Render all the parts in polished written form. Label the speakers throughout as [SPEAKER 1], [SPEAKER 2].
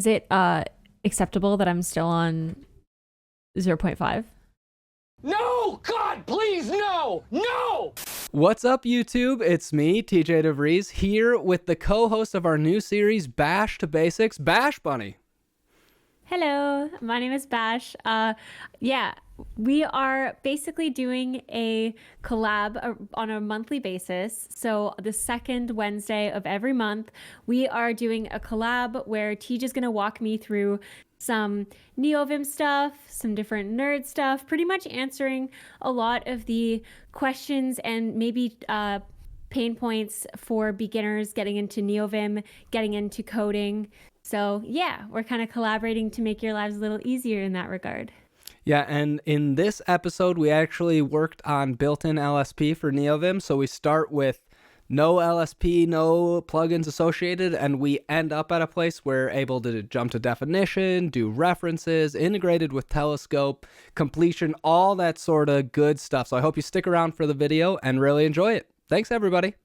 [SPEAKER 1] Is it acceptable that I'm still on 0.5?
[SPEAKER 2] No! God, please, no! No!
[SPEAKER 3] What's up, YouTube? It's me, TJ DeVries, here with the co-host of our new series, Bash to Basics, BashBunni.
[SPEAKER 1] Hello, my name is Bash. Yeah, we are basically doing a collab on a monthly basis. So the second Wednesday of every month, we are doing a collab where TJ is going to walk me through some Neovim stuff, some different nerd stuff, pretty much answering a lot of the questions and maybe pain points for beginners getting into Neovim, getting into coding. So yeah, we're kind of collaborating to make your lives a little easier in that regard.
[SPEAKER 3] Yeah, and in this episode, we actually worked on Builtin LSP for Neovim. So we start with no LSP, no plugins associated, and we end up at a place where we're able to jump to definition, do references, integrated with telescope, completion, all that sort of good stuff. So I hope you stick around for the video and really enjoy it. Thanks, everybody.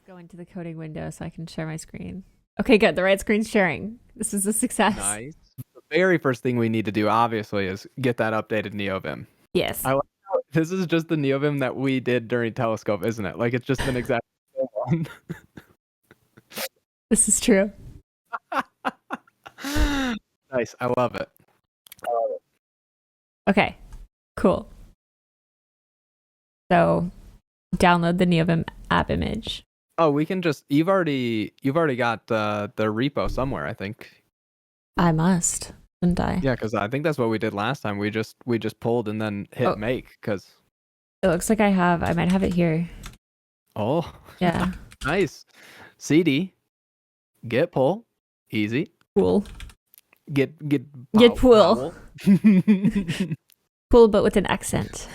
[SPEAKER 1] Go into the coding window so I can share my screen. Okay, good. The right screen's sharing. This is a success.
[SPEAKER 3] Nice. The very first thing we need to do, obviously, is get that updated Neovim.
[SPEAKER 1] Yes.
[SPEAKER 3] This is just the Neovim that we did during Telescope, isn't it? Like, it's just an exact one.
[SPEAKER 1] This is true.
[SPEAKER 3] Nice. I love it.
[SPEAKER 1] Okay, cool. So download the Neovim app image.
[SPEAKER 3] Oh, we can just, you've already got the repo somewhere, I think.
[SPEAKER 1] I must, shouldn't I?
[SPEAKER 3] Yeah, because I think that's what we did last time. We just pulled and then hit make, because
[SPEAKER 1] It looks like I might have it here.
[SPEAKER 3] oh
[SPEAKER 1] Yeah.
[SPEAKER 3] nice. CD, get pull, easy.
[SPEAKER 1] Cool.
[SPEAKER 3] Get
[SPEAKER 1] pull. Cool, but with an accent.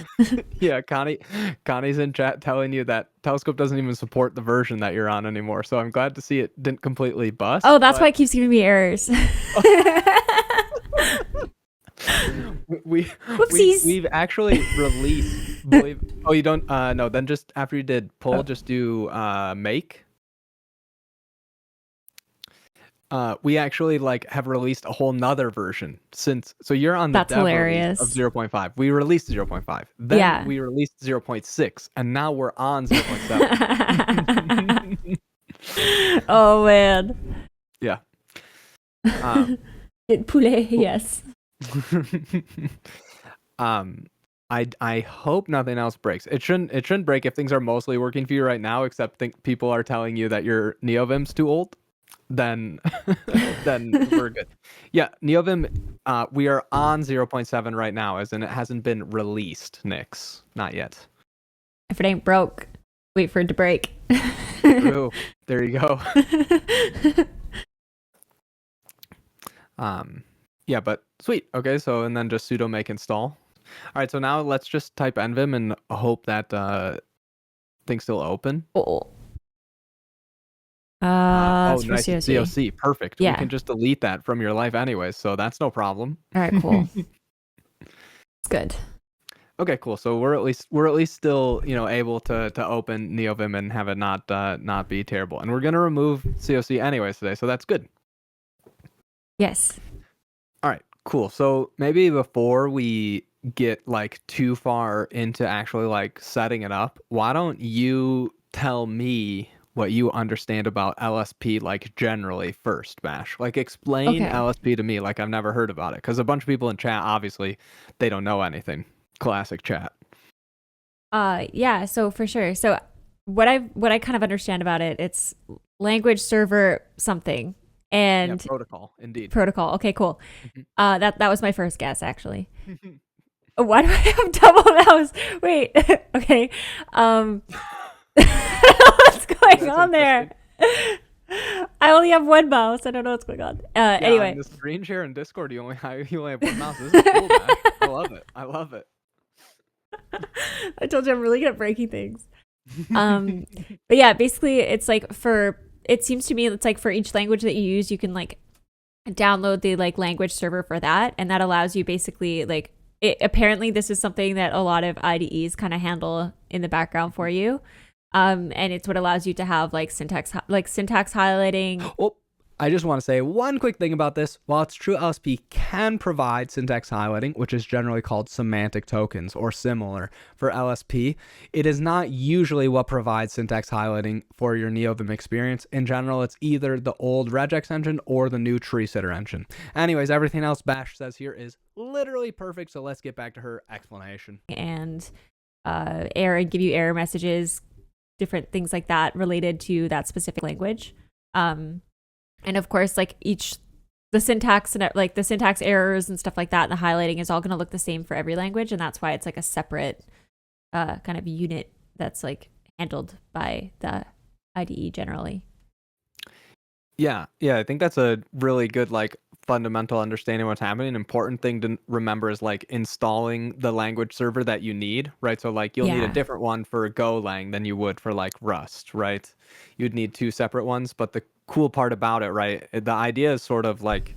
[SPEAKER 3] Yeah, Connie's in chat telling you that Telescope doesn't even support the version that you're on anymore. So I'm glad to see it didn't completely bust.
[SPEAKER 1] Oh, that's why it keeps giving me errors.
[SPEAKER 3] We've actually released. Oh, you don't? No. Then just after you did pull, just do make. We actually have released a whole nother version since. So you're on the
[SPEAKER 1] That's
[SPEAKER 3] dev
[SPEAKER 1] hilarious.
[SPEAKER 3] of 0.5. We released 0.5. Then we released 0.6, and now we're on 0.7.
[SPEAKER 1] Oh man.
[SPEAKER 3] Yeah.
[SPEAKER 1] Poulet, yes.
[SPEAKER 3] I hope nothing else breaks. It shouldn't break if things are mostly working for you right now, except people are telling you that your Neovim's too old. Then we're good. Yeah, Neovim, we are on 0.7 right now, as in it hasn't been released, Nix. Not yet.
[SPEAKER 1] If it ain't broke, wait for it to break.
[SPEAKER 3] True. There you go. Yeah, but sweet. Okay, so and then just sudo make install. All right, so now let's just type nvim and hope that thing's still open. Nice. COC. Perfect.
[SPEAKER 1] Yeah.
[SPEAKER 3] We can just delete that from your life anyways, so that's no problem.
[SPEAKER 1] All right, cool. It's good.
[SPEAKER 3] Okay, cool. So we're at least still, able to open Neovim and have it not be terrible. And we're gonna remove COC anyways today, so that's good.
[SPEAKER 1] Yes.
[SPEAKER 3] All right, cool. So maybe before we get too far into actually setting it up, why don't you tell me what you understand about LSP generally first, Bash? Explain LSP to me I've never heard about it, because a bunch of people in chat, obviously, they don't know anything. Classic chat.
[SPEAKER 1] Yeah, so for sure. So what I kind of understand about it, it's language server something. And
[SPEAKER 3] protocol, indeed.
[SPEAKER 1] Protocol. Okay, cool. That was my first guess, actually. Why do I have double mouse? Wait. Okay. What's going on there? I only have one mouse. I don't know what's going on. Anyway,
[SPEAKER 3] on the screen share in Discord, you only have one mouse. This is cool, man. I love it.
[SPEAKER 1] I told you I'm really good at breaking things. But yeah, basically, it's it seems to me it's for each language that you use, you can download the language server for that, and that allows you basically apparently this is something that a lot of IDEs kind of handle in the background for you. And it's what allows you to have syntax highlighting.
[SPEAKER 3] Oh, I just want to say one quick thing about this. While it's true LSP can provide syntax highlighting, which is generally called semantic tokens or similar for LSP, it is not usually what provides syntax highlighting for your Neovim experience. In general, it's either the old regex engine or the new tree sitter engine. Anyways, everything else Bash says here is literally perfect, so let's get back to her explanation.
[SPEAKER 1] And error and give you error messages, different things like that related to that specific language. And of course, like the syntax and like the syntax errors and stuff like that, and the highlighting is all going to look the same for every language. And that's why it's like a separate kind of unit that's like handled by the IDE generally.
[SPEAKER 3] Yeah. I think that's a really good like fundamental understanding of what's happening. An important thing to remember is like installing the language server that you need, right? So like you'll need a different one for Golang than you would for like Rust, right? You'd need two separate ones, but the cool part about it, right? The idea is sort of like,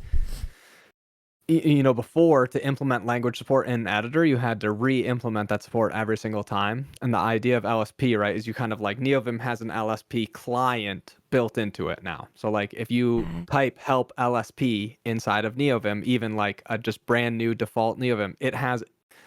[SPEAKER 3] you know, before to implement language support in an editor, you had to re-implement that support every single time. And the idea of LSP, right, is you kind of like Neovim has an LSP client built into it now. So like if you type help LSP inside of Neovim, even like a just brand new default Neovim, it has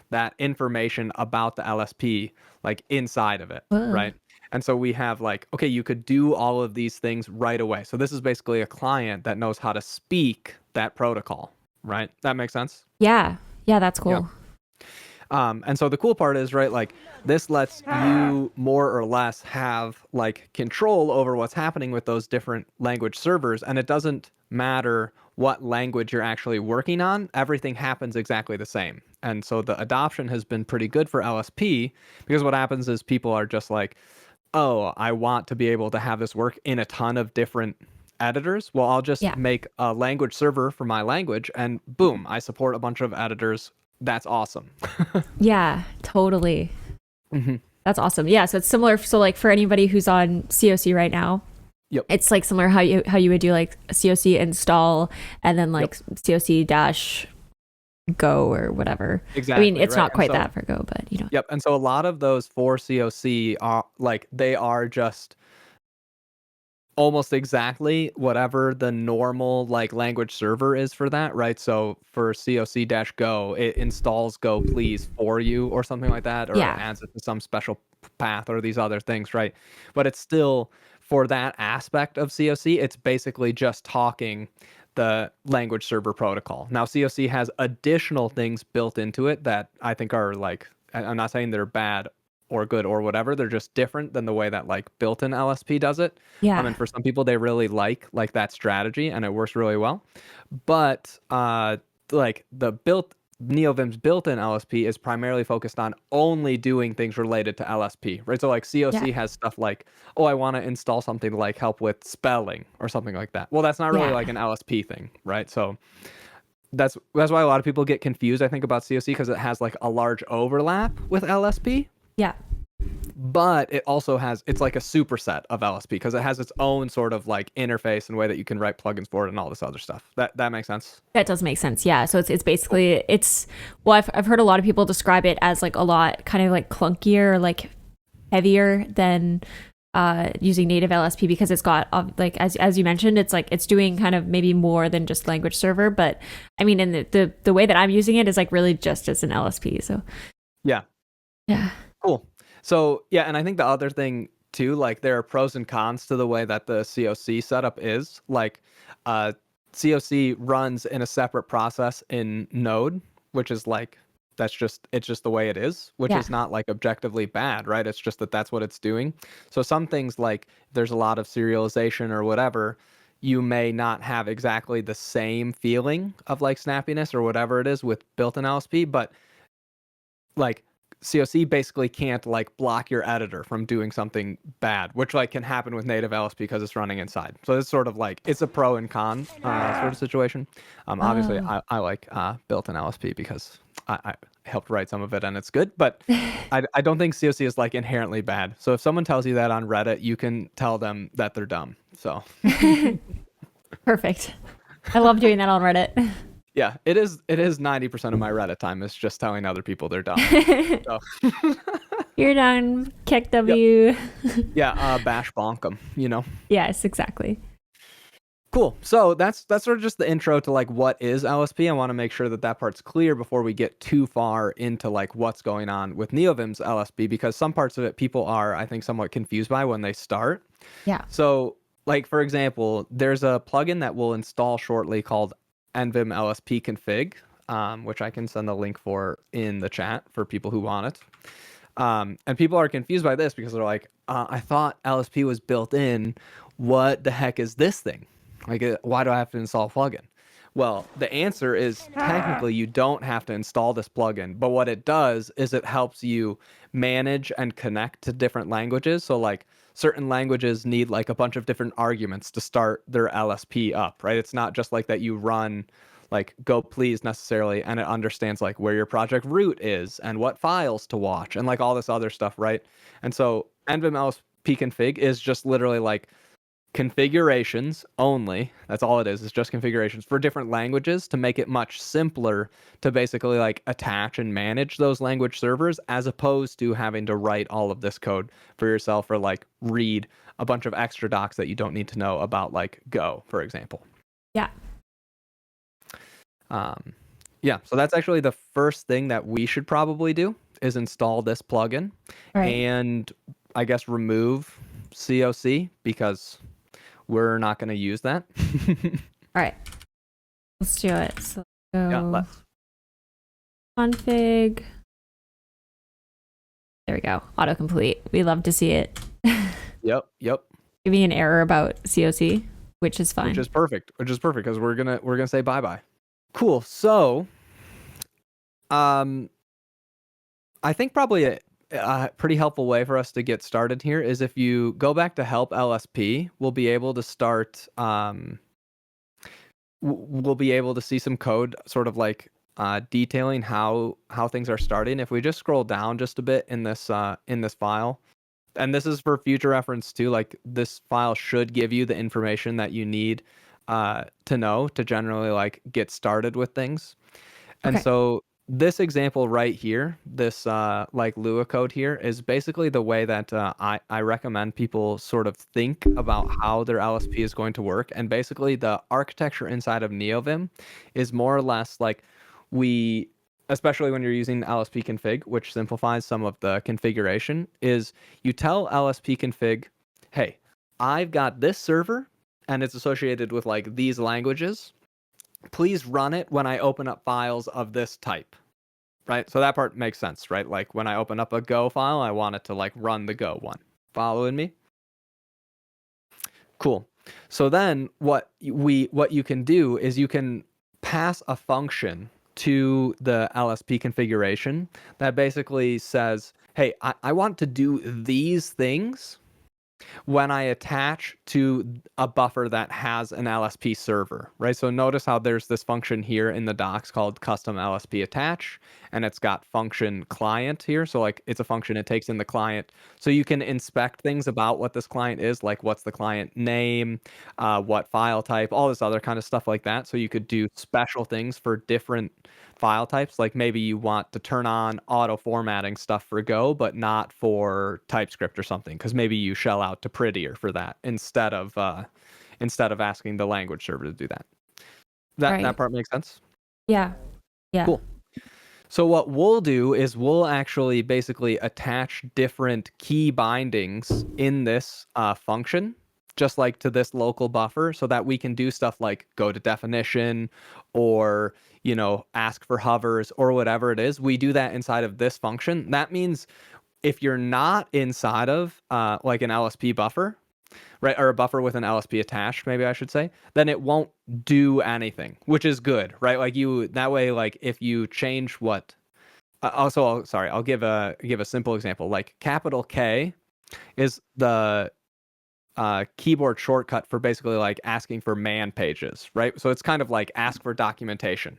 [SPEAKER 3] that information about the LSP like inside of it, right? And so we have like, okay, you could do all of these things right away. So this is basically a client that knows how to speak that protocol. Right? That makes sense?
[SPEAKER 1] Yeah, that's cool.
[SPEAKER 3] Yeah. And so the cool part is, right, like this lets you more or less have like control over what's happening with those different language servers. And it doesn't matter what language you're actually working on. Everything happens exactly the same. And so the adoption has been pretty good for LSP because what happens is people are just like, oh, I want to be able to have this work in a ton of different editors. Well, I'll just make a language server for my language and boom, I support a bunch of editors. That's awesome.
[SPEAKER 1] Yeah, totally. That's awesome. Yeah, so it's similar. So like for anybody who's on COC right now, it's like similar how you would do like a COC install and then like COC dash go or whatever.
[SPEAKER 3] Exactly.
[SPEAKER 1] I mean, it's not quite that for Go, but you know.
[SPEAKER 3] Yep. And so a lot of those for COC are like, they are just almost exactly whatever the normal like language server is for that, right? So for COC-Go, it installs Go please for you or something like that, or it adds it to some special path or these other things, right? But it's still for that aspect of COC, it's basically just talking the language server protocol. Now COC has additional things built into it that I think are like, I'm not saying they're bad or good or whatever, they're just different than the way that like Builtin LSP does it. And for some people they really like that strategy and it works really well. But like the Neovim's Builtin LSP is primarily focused on only doing things related to LSP, right? So like COC has stuff like, oh, I want to install something to like help with spelling or something like that. Well, that's not really like an LSP thing, right? So that's why a lot of people get confused, I think, about COC because it has like a large overlap with LSP.
[SPEAKER 1] Yeah.
[SPEAKER 3] But it also has, it's like a superset of LSP because it has its own sort of like interface and way that you can write plugins for it and all this other stuff. That makes sense?
[SPEAKER 1] That does make sense. Yeah. So it's basically, well, I've heard a lot of people describe it as like a lot kind of like clunkier, like heavier than using native LSP because it's got like, as you mentioned, it's like, it's doing kind of maybe more than just language server. But I mean, in the way that I'm using it is like really just as an LSP. So
[SPEAKER 3] yeah. Cool. So yeah, and I think the other thing too, like there are pros and cons to the way that the COC setup is. Like COC runs in a separate process in Node, which is like it's just the way it is, which is not like objectively bad, right? It's just that that's what it's doing. So some things like there's a lot of serialization or whatever, you may not have exactly the same feeling of like snappiness or whatever it is with Builtin LSP, but like COC basically can't like block your editor from doing something bad, which like can happen with native LSP because it's running inside. So it's sort of like, it's a pro and con sort of situation. Obviously I like Builtin LSP because I helped write some of it and it's good, but I don't think COC is like inherently bad. So if someone tells you that on Reddit, you can tell them that they're dumb. So
[SPEAKER 1] perfect. I love doing that on Reddit.
[SPEAKER 3] Yeah, it is 90% of my Reddit time is just telling other people they're dumb. So.
[SPEAKER 1] You're done. Kick W.
[SPEAKER 3] Yeah, bash bonk them, you know?
[SPEAKER 1] Yes, exactly.
[SPEAKER 3] Cool. So that's sort of just the intro to like what is LSP. I want to make sure that that part's clear before we get too far into like what's going on with Neovim's LSP, because some parts of it people are, I think, somewhat confused by when they start.
[SPEAKER 4] Yeah.
[SPEAKER 3] So like, for example, there's a plugin that we'll install shortly called nvim LSP config, which I can send the link for in the chat for people who want it. And people are confused by this because they're like, I thought LSP was built in. What the heck is this thing? Like, why do I have to install a plugin? Well, the answer is technically you don't have to install this plugin, but what it does is it helps you manage and connect to different languages. So like certain languages need like a bunch of different arguments to start their LSP up, right? It's not just like that you run like go please necessarily, and it understands like where your project root is and what files to watch and like all this other stuff, right? And so nvim LSP config is just literally like configurations only. That's all it is. It's just configurations for different languages to make it much simpler to basically like attach and manage those language servers, as opposed to having to write all of this code for yourself or like read a bunch of extra docs that you don't need to know about, like Go, for example.
[SPEAKER 4] Yeah.
[SPEAKER 3] Yeah, so that's actually the first thing that we should probably do is install this plugin and I guess remove COC, because we're not going to use that.
[SPEAKER 4] All right. Let's do it. So go
[SPEAKER 3] Yeah, let's.
[SPEAKER 4] config. There we go. Autocomplete. We love to see it.
[SPEAKER 3] Yep.
[SPEAKER 4] Give me an error about COC, which is fine.
[SPEAKER 3] Which is perfect because we're gonna say bye. Cool. So, I think probably a pretty helpful way for us to get started here is if you go back to help LSP, we'll be able to start. We'll be able to see some code, sort of like detailing how things are starting. If we just scroll down just a bit in this file. And this is for future reference too. Like this file should give you the information that you need to know to generally like get started with things. And so this example right here, this like Lua code here, is basically the way that I recommend people sort of think about how their LSP is going to work. And basically the architecture inside of Neovim is more or less like especially when you're using LSP config, which simplifies some of the configuration, is you tell LSP config, hey, I've got this server and it's associated with like these languages. Please run it when I open up files of this type, right? So that part makes sense, right? Like when I open up a Go file, I want it to like run the Go one. Following me? Cool. So then what you can do is you can pass a function to the LSP configuration that basically says, hey, I want to do these things when I attach to a buffer that has an LSP server, right? So notice how there's this function here in the docs called custom LSP attach, and it's got function client here. So like it's a function it takes in the client. So you can inspect things about what this client is, like what's the client name, what file type, all this other kind of stuff like that. So you could do special things for different file types. Like maybe you want to turn on auto formatting stuff for Go, but not for TypeScript or something, because maybe you shell out to Prettier for that instead of asking the language server to do that. That part makes sense?
[SPEAKER 4] Yeah.
[SPEAKER 3] Cool. So what we'll do is we'll actually basically attach different key bindings in this function, just like to this local buffer, so that we can do stuff like go to definition or, ask for hovers or whatever it is. We do that inside of this function. That means if you're not inside of like an LSP buffer, right, or a buffer with an LSP attached, maybe I should say, then it won't do anything, which is good, right? Like that way, like if you change what, I'll give a simple example. Like capital K is the keyboard shortcut for basically like asking for man pages, right? So it's kind of like ask for documentation.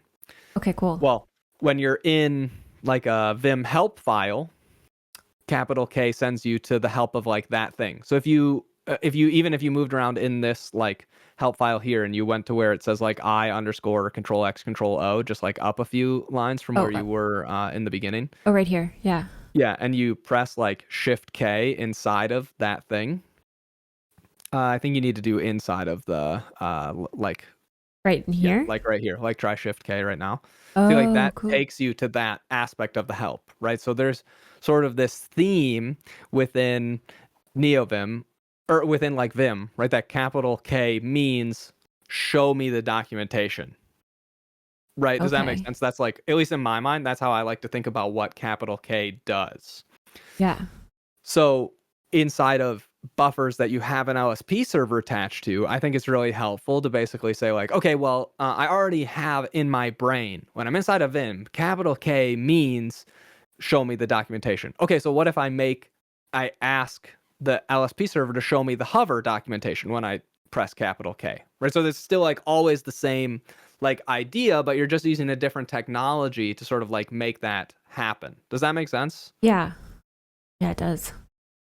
[SPEAKER 4] Okay, cool.
[SPEAKER 3] Well, when you're in like a Vim help file, capital K sends you to the help of like that thing. So if you moved around in this like help file here and you went to where it says like I_Control+X Control+O, just like up a few lines from where you were in the beginning.
[SPEAKER 4] Oh, right here. Yeah.
[SPEAKER 3] Yeah, and you press like Shift K inside of that thing. I think you need to do inside of the like
[SPEAKER 4] Right in here?
[SPEAKER 3] like right here, like try Shift K right now.
[SPEAKER 4] Oh,
[SPEAKER 3] See, like that
[SPEAKER 4] cool.
[SPEAKER 3] takes you to that aspect of the help, right? So there's sort of this theme within Neovim or within like Vim, right? That capital K means show me the documentation. Right? Does that make
[SPEAKER 4] Okay.
[SPEAKER 3] sense? That's like, at least in my mind, that's how I like to think about what capital K does.
[SPEAKER 4] Yeah.
[SPEAKER 3] So inside of buffers that you have an LSP server attached to, I think it's really helpful to basically say like, okay, well, I already have in my brain, when I'm inside of Vim, capital K means show me the documentation. Okay, so what if I ask the LSP server to show me the hover documentation when I press capital K, right? So it's still like always the same like idea, but you're just using a different technology to sort of like make that happen. Does that make sense?
[SPEAKER 4] Yeah. Yeah, it does.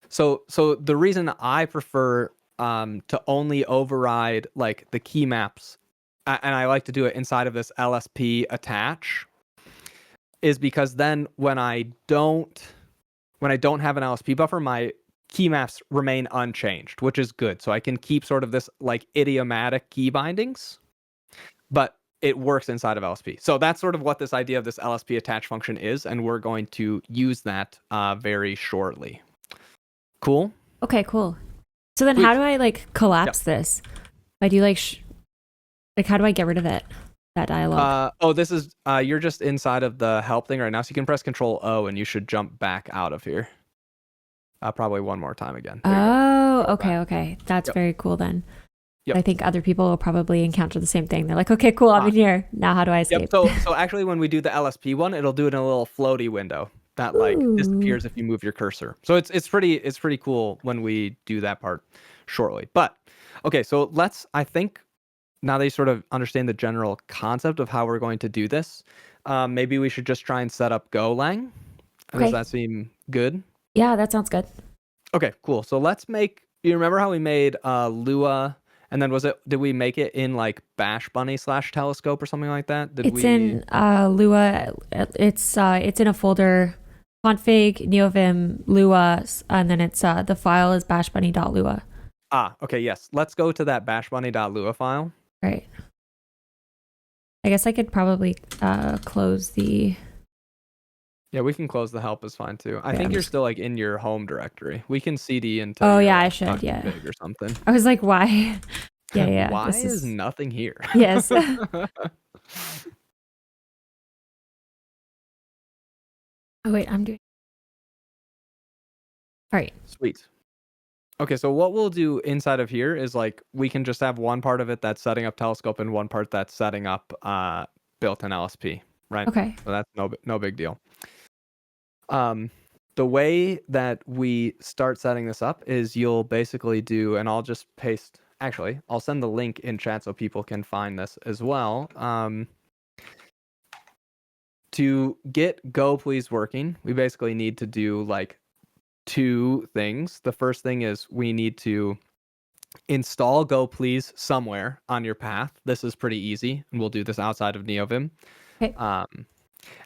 [SPEAKER 3] So the reason I prefer to only override like the keymaps, and I like to do it inside of this LSP attach, is because then when I don't have an LSP buffer, my keymaps remain unchanged, which is good. So I can keep sort of this like idiomatic key bindings, but it works inside of LSP. So that's sort of what this idea of this LSP attach function is, and we're going to use that very shortly. Cool?
[SPEAKER 4] Okay, cool. So then
[SPEAKER 3] Sweet.
[SPEAKER 4] how do I like collapse this? I do like how do I get rid of it? That dialogue.
[SPEAKER 3] This is you're just inside of the help thing right now, so you can press Control O and you should jump back out of here. Probably one more time again. There you go.
[SPEAKER 4] Oh, okay, okay. That's
[SPEAKER 3] Yep.
[SPEAKER 4] very cool then.
[SPEAKER 3] Yep.
[SPEAKER 4] I think other people will probably encounter the same thing. They're like, okay, cool, I'm in here. Now how do I escape?
[SPEAKER 3] Yep. So actually when we do the LSP one, it'll do it in a little floaty window that like disappears if you move your cursor. So it's pretty cool when we do that part shortly. But okay, so I think now that you sort of understand the general concept of how we're going to do this, maybe we should just try and set up Golang.
[SPEAKER 4] Okay.
[SPEAKER 3] Does that seem good?
[SPEAKER 4] Yeah, that sounds good.
[SPEAKER 3] Okay, cool. So let's make, you remember how we made Lua, and then did we make it in like BashBunni / telescope or something like that?
[SPEAKER 4] It's in Lua. It's in a folder, config neovim Lua, and then it's the file is bashbunni.lua.
[SPEAKER 3] Okay, yes. Let's go to that bashbunni.lua file.
[SPEAKER 4] Right. I guess I could probably close the.
[SPEAKER 3] Yeah, we can close the help is fine too. I think you're still like in your home directory. We can CD into.
[SPEAKER 4] Oh yeah, I should. Yeah.
[SPEAKER 3] Big or something.
[SPEAKER 4] I was like, why? Yeah.
[SPEAKER 3] Why is nothing here?
[SPEAKER 4] Yes. Oh wait, I'm doing. All right.
[SPEAKER 3] Sweet. Okay, so what we'll do inside of here is like we can just have one part of it that's setting up telescope and one part that's setting up Builtin LSP, right?
[SPEAKER 4] Okay.
[SPEAKER 3] So that's no big deal. The way that we start setting this up is you'll basically do, and I'll just paste, actually, I'll send the link in chat so people can find this as well. To get Go Please working, we basically need to do like two things. The first thing is we need to install Go Please somewhere on your path. This is pretty easy, and we'll do this outside of Neovim.
[SPEAKER 4] Okay.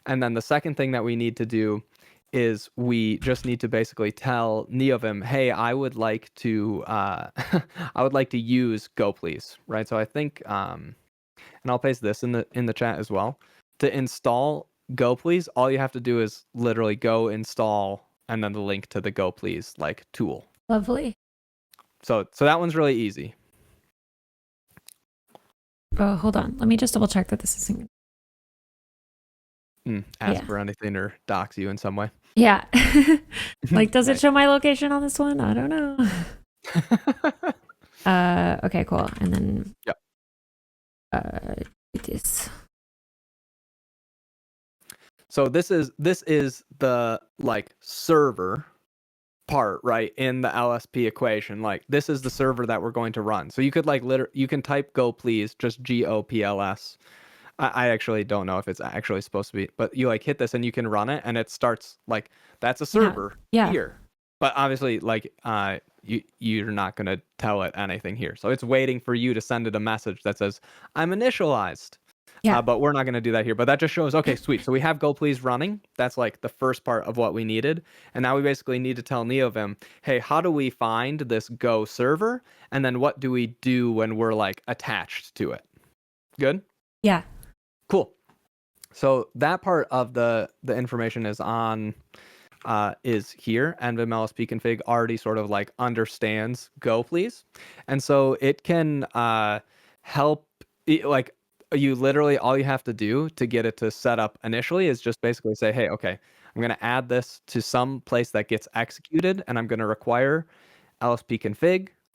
[SPEAKER 3] And then the second thing that we need to do is we just need to basically tell Neovim, hey, I would like to use Go Please, right? So I think, and I'll paste this in the chat as well. To install Go Please, all you have to do is literally go install and then the link to the Go Please like tool.
[SPEAKER 4] Lovely.
[SPEAKER 3] So that one's really easy.
[SPEAKER 4] Oh, hold on. Let me just double check that this isn't.
[SPEAKER 3] Ask for anything or dox you in some way.
[SPEAKER 4] Yeah. Like, does it show my location on this one? I don't know. Okay, cool. And then this.
[SPEAKER 3] So this is the like server part, right, in the LSP equation. Like this is the server that we're going to run. So you could like you can type Go Please, just GOPLS. I actually don't know if it's actually supposed to be, but you like hit this and you can run it and it starts like that's a server here. But obviously like you're not going to tell it anything here. So it's waiting for you to send it a message that says I'm initialized.
[SPEAKER 4] Yeah.
[SPEAKER 3] But we're not going to do that here. But that just shows, okay, sweet. So we have Go Please running. That's like the first part of what we needed. And now we basically need to tell Neovim, hey, how do we find this Go server? And then what do we do when we're like attached to it? Good?
[SPEAKER 4] Yeah.
[SPEAKER 3] Cool. So that part of the information is on is here. nvim LSP config already sort of like understands Go Please. And so it can help, like, you literally, all you have to do to get it to set up initially is just basically say, hey, okay, I'm going to add this to some place that gets executed, and I'm going to require lsp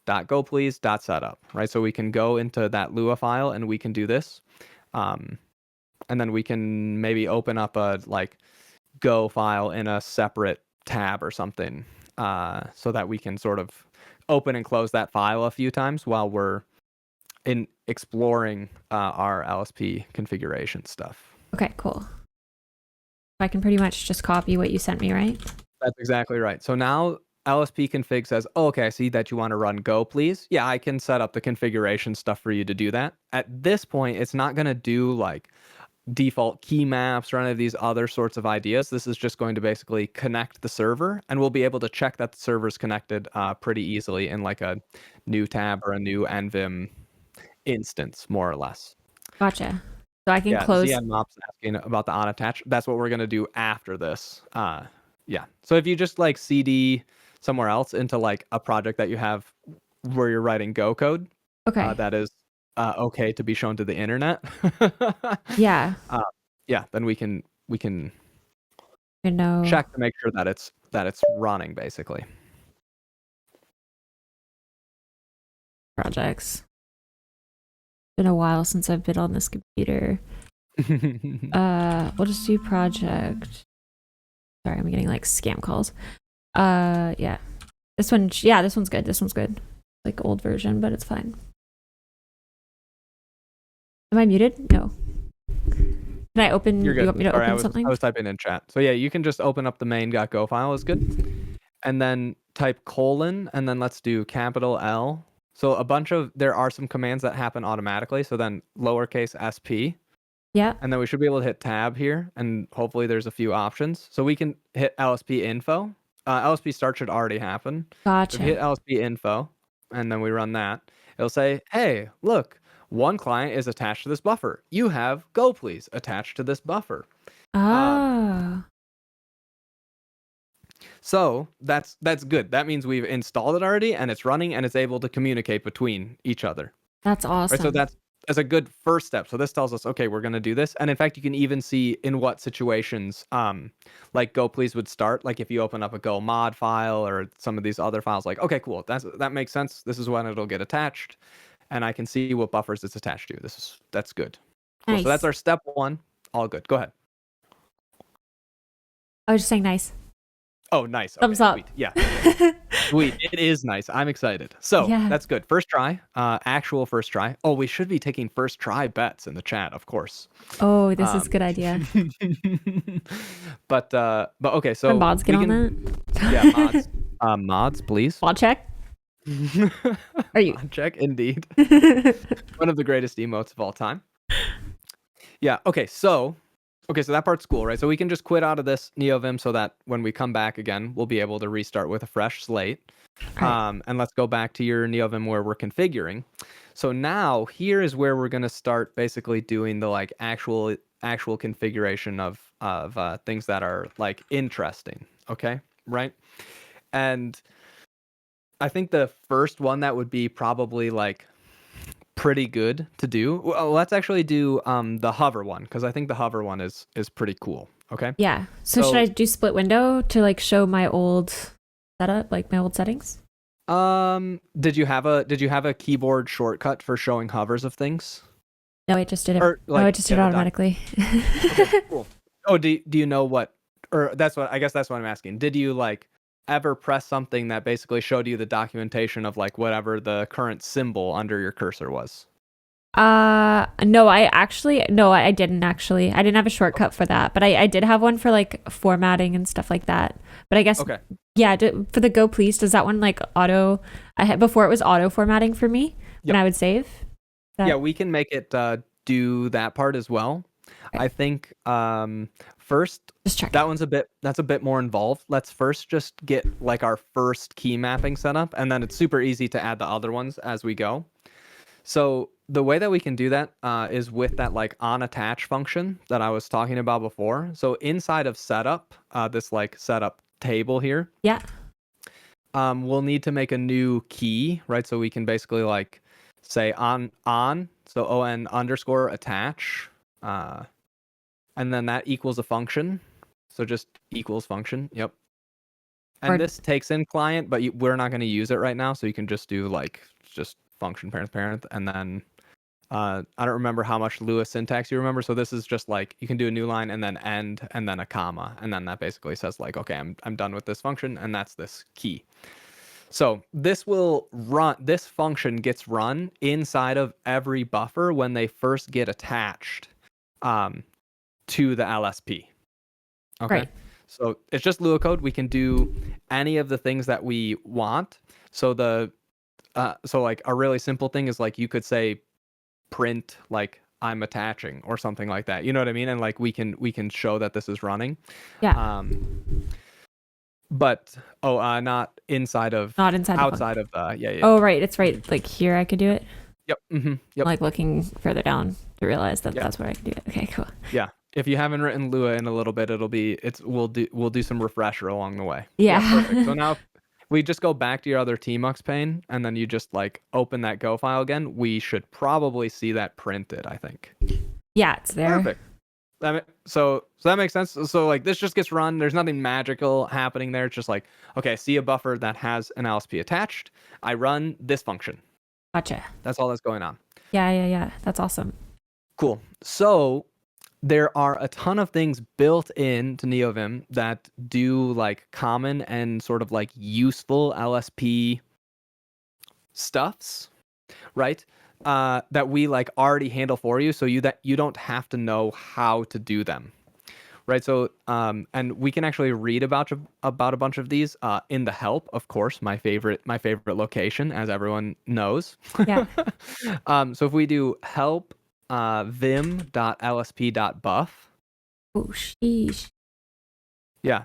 [SPEAKER 3] config.goplease.setup, right? So we can go into that Lua file and we can do this. And then we can maybe open up a like Go file in a separate tab or something, so that we can sort of open and close that file a few times while we're in exploring our LSP configuration stuff.
[SPEAKER 4] Okay, cool. I can pretty much just copy what you sent me, right?
[SPEAKER 3] That's exactly right. So now LSP config says, oh, okay, I see that you want to run Go Please. Yeah, I can set up the configuration stuff for you to do that. At this point, it's not going to do like default keymaps or any of these other sorts of ideas. This is just going to basically connect the server, and we'll be able to check that the server's connected pretty easily in like a new tab or a new nvim instance, more or less.
[SPEAKER 4] Gotcha. So I can close.
[SPEAKER 3] Yeah, Mop's asking about the unattached. That's what we're going to do after this. Yeah. So if you just like CD somewhere else into like a project that you have where you're writing Go code,
[SPEAKER 4] Okay.
[SPEAKER 3] that is okay to be shown to the internet.
[SPEAKER 4] Yeah.
[SPEAKER 3] Yeah. Then we can
[SPEAKER 4] You know.
[SPEAKER 3] check to make sure that it's running basically.
[SPEAKER 4] Projects. Been a while since I've been on this computer. We'll just do project. Sorry, I'm getting like scam calls. Yeah. This one's good. This one's good. Like old version, but it's fine. Am I muted? No. Can I open?
[SPEAKER 3] You're good.
[SPEAKER 4] You want me to open something?
[SPEAKER 3] I was typing in chat. So yeah, you can just open up the main.go file is good. And then type colon, and then let's do capital L. So there are some commands that happen automatically. So then lowercase sp.
[SPEAKER 4] Yeah.
[SPEAKER 3] And then we should be able to hit tab here, and hopefully there's a few options. So we can hit LSP info. LSP start should already happen.
[SPEAKER 4] Gotcha.
[SPEAKER 3] So if you hit LSP info, and then we run that, it'll say, hey, look, one client is attached to this buffer. You have Go Please attached to this buffer.
[SPEAKER 4] Ah.
[SPEAKER 3] So that's good. That means we've installed it already, and it's running, and it's able to communicate between each other.
[SPEAKER 4] That's awesome.
[SPEAKER 3] Right, so that's a good first step. So this tells us, okay, we're going to do this. And in fact, you can even see in what situations like Go Please would start. Like if you open up a Go mod file or some of these other files, like, okay, cool. That makes sense. This is when it'll get attached. And I can see what buffers it's attached to. That's good. Cool.
[SPEAKER 4] Nice.
[SPEAKER 3] So that's our step one. All good. Go ahead.
[SPEAKER 4] I was just saying nice.
[SPEAKER 3] Oh, nice. Okay,
[SPEAKER 4] Thumbs up.
[SPEAKER 3] Sweet. Yeah. Sweet. It is nice. I'm excited. So
[SPEAKER 4] Yeah.
[SPEAKER 3] that's good. First try, actual first try. Oh, we should be taking first try bets in the chat, of course.
[SPEAKER 4] Oh, this is a good idea.
[SPEAKER 3] but okay. So
[SPEAKER 4] Can mods get on that?
[SPEAKER 3] Yeah, mods. Mods, please.
[SPEAKER 4] Mod check. Are you?
[SPEAKER 3] Mod check, indeed. One of the greatest emotes of all time. Yeah. Okay. So that part's cool, right? So we can just quit out of this Neovim so that when we come back again, we'll be able to restart with a fresh slate.
[SPEAKER 4] Right.
[SPEAKER 3] And let's go back to your Neovim where we're configuring. So now here is where we're going to start basically doing the like actual configuration of things that are like interesting. Okay, right? And I think the first one that would be probably like pretty good to do. Well, let's actually do the hover one, because I think the hover one is pretty cool. Okay.
[SPEAKER 4] Yeah. So should I do split window to like show my old setup, like my old settings?
[SPEAKER 3] Did you have a keyboard shortcut for showing hovers of things?
[SPEAKER 4] No, I just did it.
[SPEAKER 3] Or, like,
[SPEAKER 4] I just did it automatically.
[SPEAKER 3] Okay, cool. Oh, do you know what? Or that's what I'm asking. Did you like ever press something that basically showed you the documentation of like whatever the current symbol under your cursor was?
[SPEAKER 4] No, I didn't actually. I didn't have a shortcut for that, but I did have one for like formatting and stuff like that. But I guess,
[SPEAKER 3] okay.
[SPEAKER 4] Yeah, for the Go Please, does that one like before it was auto formatting for me when I would save?
[SPEAKER 3] Yeah, we can make it do that part as well. I think first
[SPEAKER 4] Just check.
[SPEAKER 3] that's a bit more involved. Let's first just get like our first key mapping set up, and then it's super easy to add the other ones as we go. So the way that we can do that is with that like on attach function that I was talking about before. So inside of setup, this like setup table here,
[SPEAKER 4] Yeah.
[SPEAKER 3] we'll need to make a new key, right? So we can basically like say on, so on underscore attach, and then that equals a function. So just equals function. Yep. And this takes in client, but we're not going to use it right now. So you can just do like just function parent, and then I don't remember how much Lua syntax you remember. So this is just like you can do a new line and then end and then a comma, and then that basically says like, okay, I'm done with this function, and that's this key. So this function gets run inside of every buffer when they first get attached to the LSP. Okay.
[SPEAKER 4] Right.
[SPEAKER 3] So it's just Lua code. We can do any of the things that we want. So so like a really simple thing is like you could say print like I'm attaching or something like that. You know what I mean? And like we can show that this is running.
[SPEAKER 4] Yeah.
[SPEAKER 3] But not inside of outside of the yeah.
[SPEAKER 4] Oh right, it's right. Like here I could do it.
[SPEAKER 3] Yep. Mm-hmm. Yep.
[SPEAKER 4] Like looking further down to realize that that's where I can do it. Okay, cool.
[SPEAKER 3] Yeah. If you haven't written Lua in a little bit, we'll do some refresher along the way.
[SPEAKER 4] Yeah.
[SPEAKER 3] Perfect. So now we just go back to your other tmux pane, and then you just like open that Go file again. We should probably see that printed, I think.
[SPEAKER 4] Yeah, it's there.
[SPEAKER 3] Perfect. So that makes sense. So like this just gets run. There's nothing magical happening there. It's just like, okay, I see a buffer that has an LSP attached. I run this function.
[SPEAKER 4] Gotcha.
[SPEAKER 3] That's all that's going on.
[SPEAKER 4] Yeah. That's awesome.
[SPEAKER 3] Cool. So there are a ton of things built into Neovim that do like common and sort of like useful LSP stuffs, right? That we like already handle for you, so you don't have to know how to do them, right? So and we can actually read about a bunch of these in the help, of course, my favorite location, as everyone knows.
[SPEAKER 4] Yeah.
[SPEAKER 3] So if we do help vim.lsp.buff.
[SPEAKER 4] Oh sheesh.
[SPEAKER 3] Yeah.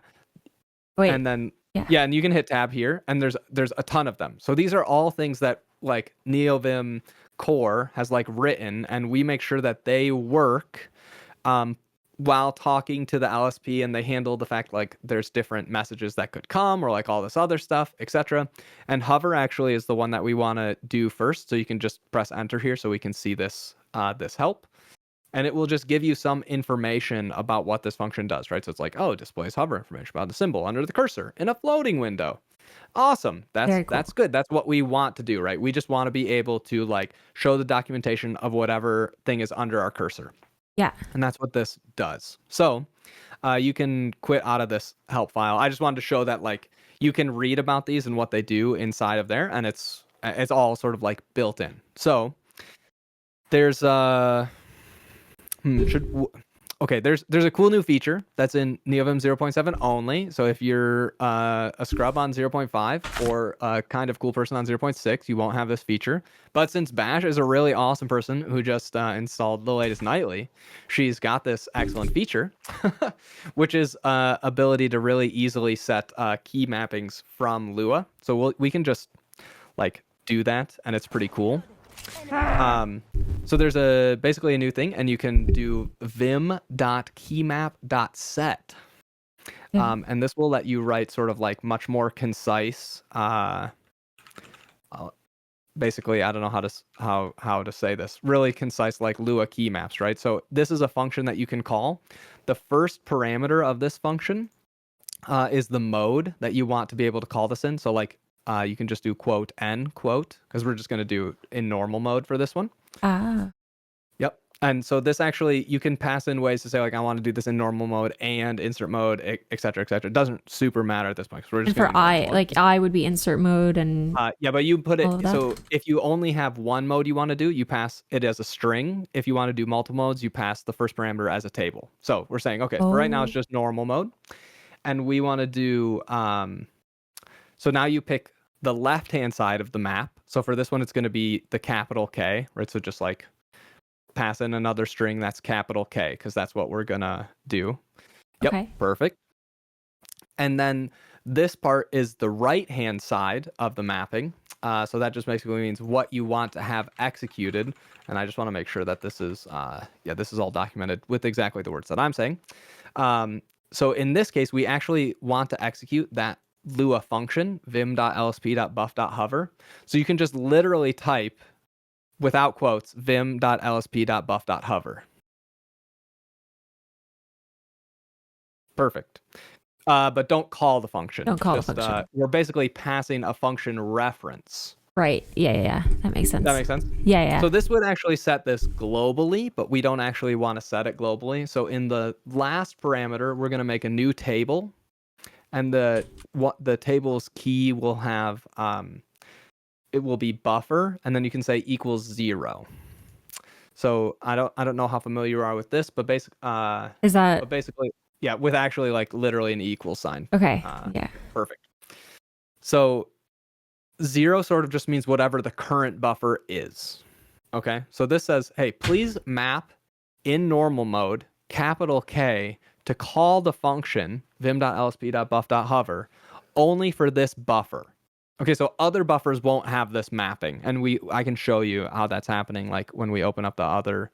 [SPEAKER 4] Wait.
[SPEAKER 3] And then and you can hit tab here, and there's a ton of them. So these are all things that like Neovim core has like written, and we make sure that they work while talking to the LSP, and they handle the fact like there's different messages that could come or like all this other stuff, etc. And hover actually is the one that we want to do first. So you can just press enter here so we can see this help, and it will just give you some information about what this function does, right? So it's like, oh, it displays hover information about the symbol under the cursor in a floating window. Awesome. That's good. That's what we want to do, right? We just want to be able to like show the documentation of whatever thing is under our cursor.
[SPEAKER 4] Yeah.
[SPEAKER 3] And that's what this does. So you can quit out of this help file. I just wanted to show that like you can read about these and what they do inside of there, and it's all sort of like built in. So there's there's a cool new feature that's in Neovim 0.7 only. So if you're a scrub on 0.5 or a kind of cool person on 0.6, you won't have this feature. But since Bash is a really awesome person who just installed the latest nightly, she's got this excellent feature, which is ability to really easily set key mappings from Lua. So we can just like do that, and it's pretty cool. So there's basically a new thing, and you can do vim.keymap.set. And this will let you write sort of like much more concise, basically, I don't know how to say this, really concise like Lua key maps, right? So this is a function that you can call. The first parameter of this function is the mode that you want to be able to call this in. So like you can just do quote n quote, because we're just going to do in normal mode for this one. Yep. And so this actually, you can pass in ways to say like, I want to do this in normal mode and insert mode, et cetera, et cetera. It doesn't super matter at this point. We're just
[SPEAKER 4] and for I would be insert mode and
[SPEAKER 3] yeah, but you put it, so if you only have one mode you want to do, you pass it as a string. If you want to do multiple modes, you pass the first parameter as a table. So we're saying, okay, for right now it's just normal mode. And we want to do, so now you pick the left-hand side of the map. So for this one, it's going to be the capital K, right? So just like pass in another string that's capital K, because that's what we're gonna do. Yep,
[SPEAKER 4] Okay.
[SPEAKER 3] perfect. And then this part is the right-hand side of the mapping. So that just basically means what you want to have executed. And I just want to make sure that this is, this is all documented with exactly the words that I'm saying. So in this case, we actually want to execute that Lua function, vim.lsp.buff.hover. So you can just literally type, without quotes, vim.lsp.buff.hover. Perfect. But don't call the function.
[SPEAKER 4] Don't call the function.
[SPEAKER 3] We're basically passing a function reference.
[SPEAKER 4] Right. Yeah. That makes sense.
[SPEAKER 3] That makes sense?
[SPEAKER 4] Yeah.
[SPEAKER 3] So this would actually set this globally, but we don't actually want to set it globally. So in the last parameter, we're going to make a new table. And the table's key will have, it will be buffer, and then you can say equals 0. So I don't know how familiar you are with this, but basically, yeah, with actually like literally an equal sign.
[SPEAKER 4] Okay. Yeah.
[SPEAKER 3] Perfect. So 0 sort of just means whatever the current buffer is. Okay. So this says, hey, please map in normal mode, capital K, to call the function vim.lsp.buff.hover only for this buffer. Okay. So other buffers won't have this mapping, and I can show you how that's happening. Like when we open up the other,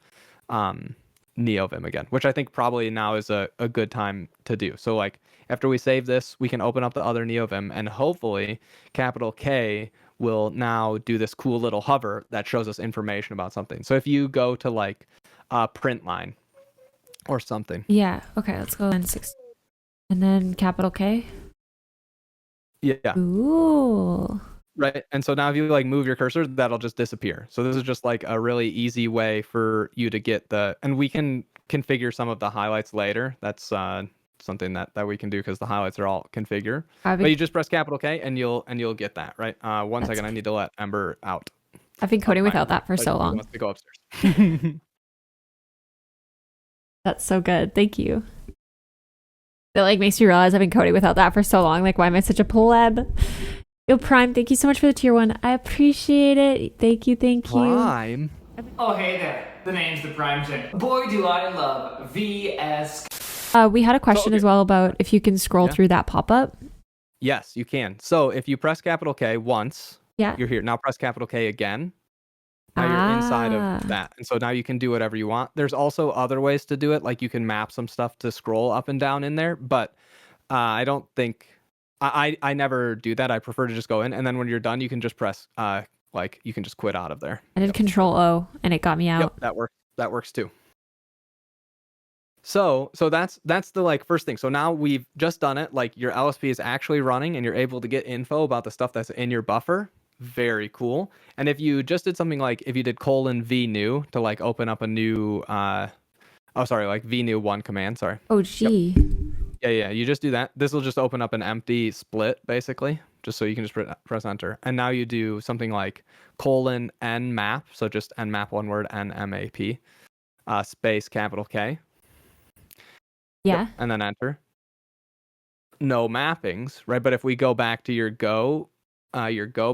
[SPEAKER 3] Neovim again, which I think probably now is a good time to do. So like after we save this, we can open up the other Neovim, and hopefully capital K will now do this cool little hover that shows us information about something. So if you go to like print line or something.
[SPEAKER 4] Yeah. Okay. Let's go in 6. And then capital K.
[SPEAKER 3] Yeah.
[SPEAKER 4] Ooh.
[SPEAKER 3] Right. And so now if you like move your cursor, that'll just disappear. So this is just like a really easy way for you to get and we can configure some of the highlights later. That's something that we can do because the highlights are all configured. But you just press capital K and you'll get that, right? One second, I need to let Ember out.
[SPEAKER 4] I've been coding without that for so long.
[SPEAKER 3] He wants to go upstairs.
[SPEAKER 4] That's so good. Thank you. It like makes me realize I've been coding without that for so long. Like, why am I such a pleb? Yo, Prime, thank you so much for the tier 1. I appreciate it. Thank you.
[SPEAKER 3] Prime?
[SPEAKER 2] Oh, hey there. The name's the Prime Gen. Boy, do I love VS.
[SPEAKER 4] We had a question as well about if you can scroll through that pop-up.
[SPEAKER 3] Yes, you can. So if you press capital K once,
[SPEAKER 4] yeah,
[SPEAKER 3] you're here. Now press capital K again. Now you're inside of that. And so now you can do whatever you want. There's also other ways to do it. Like you can map some stuff to scroll up and down in there. But I don't think... I never do that. I prefer to just go in. And then when you're done, you can just press... you can just quit out of there.
[SPEAKER 4] I did Control O and it got me out.
[SPEAKER 3] Yep, that works. That works too. So that's the like first thing. So now we've just done it. Like your LSP is actually running and you're able to get info about the stuff that's in your buffer. Very cool. And if you just did something like if you did :v new to like open up a new like vnew1 command, sorry.
[SPEAKER 4] Oh gee.
[SPEAKER 3] Yep. Yeah, you just do that. This will just open up an empty split basically, just so you can just press enter. And now you do something like :nmap, so just nmap one word, nmap, space capital K.
[SPEAKER 4] Yeah.
[SPEAKER 3] Yep. And then enter. No mappings, right? But if we go back to your Go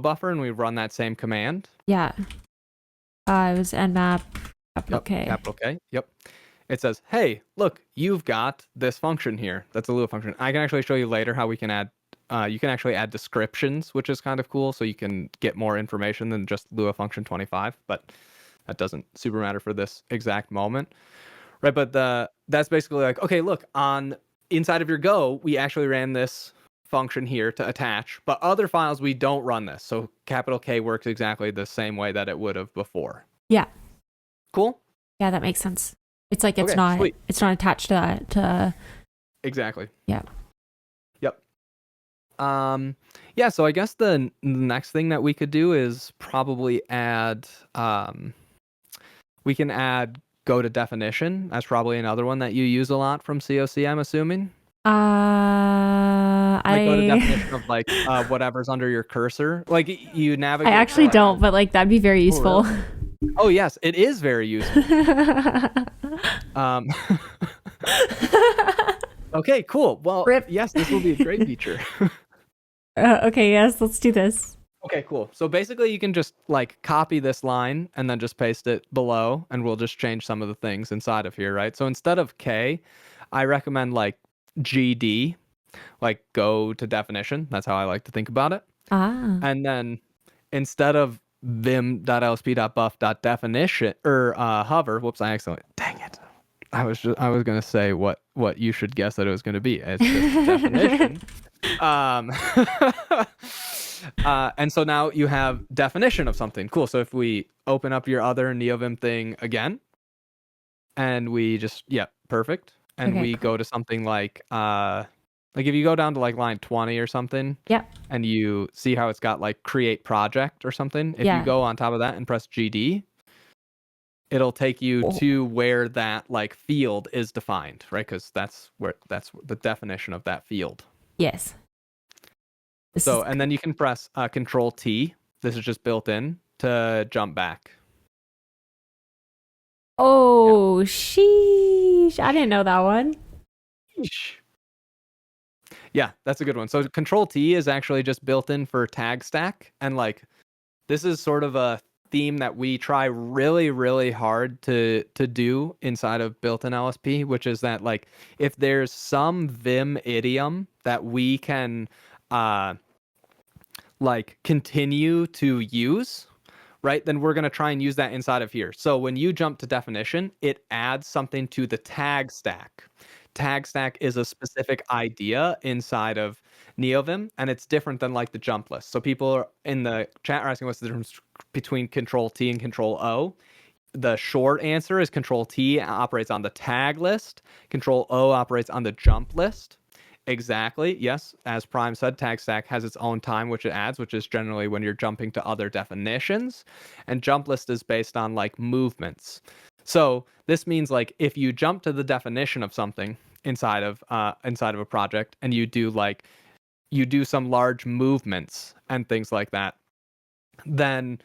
[SPEAKER 3] buffer and we run that same command.
[SPEAKER 4] Yeah. It was nmap capital K.
[SPEAKER 3] Capital K. Yep. It says, hey, look, you've got this function here. That's a Lua function. I can actually show you later how we can add, you can actually add descriptions, which is kind of cool. So you can get more information than just Lua function 25, but that doesn't super matter for this exact moment. Right. But that's basically like, okay, look, inside of your Go, we actually ran this function here to attach, but other files we don't run this. So capital K works exactly the same way that it would have before.
[SPEAKER 4] Yeah.
[SPEAKER 3] Cool.
[SPEAKER 4] Yeah, that makes sense. It's like it's not attached to
[SPEAKER 3] exactly.
[SPEAKER 4] Yeah.
[SPEAKER 3] Yep. Yeah, so I guess the next thing that we could do is probably add we can add go to definition. That's probably another one that you use a lot from COC, I'm assuming. Go to definition of like whatever's under your cursor. Like you navigate.
[SPEAKER 4] I actually don't, but like that'd be very useful.
[SPEAKER 3] Really? Oh yes, it is very useful. Okay, cool. Well, yes, this will be a great feature.
[SPEAKER 4] Okay, yes, let's do this.
[SPEAKER 3] Okay, cool. So basically you can just like copy this line and then just paste it below, and we'll just change some of the things inside of here, right? So instead of K, I recommend like GD, like go to definition. That's how I like to think about it.
[SPEAKER 4] Ah.
[SPEAKER 3] And then instead of vim.lsp.buff.definition or hover, whoops, I accidentally, dang it. I was gonna say what you should guess that it was gonna be. It's just definition. Um, and so now you have definition of something. Cool. So if we open up your other Neovim thing again, and we just, yeah, perfect. And
[SPEAKER 4] Okay,
[SPEAKER 3] we
[SPEAKER 4] cool.
[SPEAKER 3] go to something like if you go down to like line 20 or something,
[SPEAKER 4] Yep.
[SPEAKER 3] and you see how it's got like create project or something. If
[SPEAKER 4] Yeah.
[SPEAKER 3] you go on top of that and press GD, it'll take you
[SPEAKER 4] Oh.
[SPEAKER 3] to where that like field is defined, right? Because that's the definition of that field.
[SPEAKER 4] Yes.
[SPEAKER 3] So, and then you can press Control T. This is just built in to jump back.
[SPEAKER 4] Oh, sheesh. I didn't know that one.
[SPEAKER 3] Yeah, that's a good one. So Control T is actually just built in for tag stack. And like, this is sort of a theme that we try really, really hard to do inside of Builtin LSP, which is that like, if there's some Vim idiom that we can like continue to use, right, then we're going to try and use that inside of here. So when you jump to definition, it adds something to the tag stack. Tag stack is a specific idea inside of Neovim, and it's different than like the jump list. So people in the chat are asking what's the difference between Control T and Control O. The short answer is Control T operates on the tag list. Control O operates on the jump list. Exactly. Yes. As Prime said, tag stack has its own time, which it adds, which is generally when you're jumping to other definitions. And jump list is based on like movements. So this means like if you jump to the definition of something inside of a project, and you do some large movements and things like that, then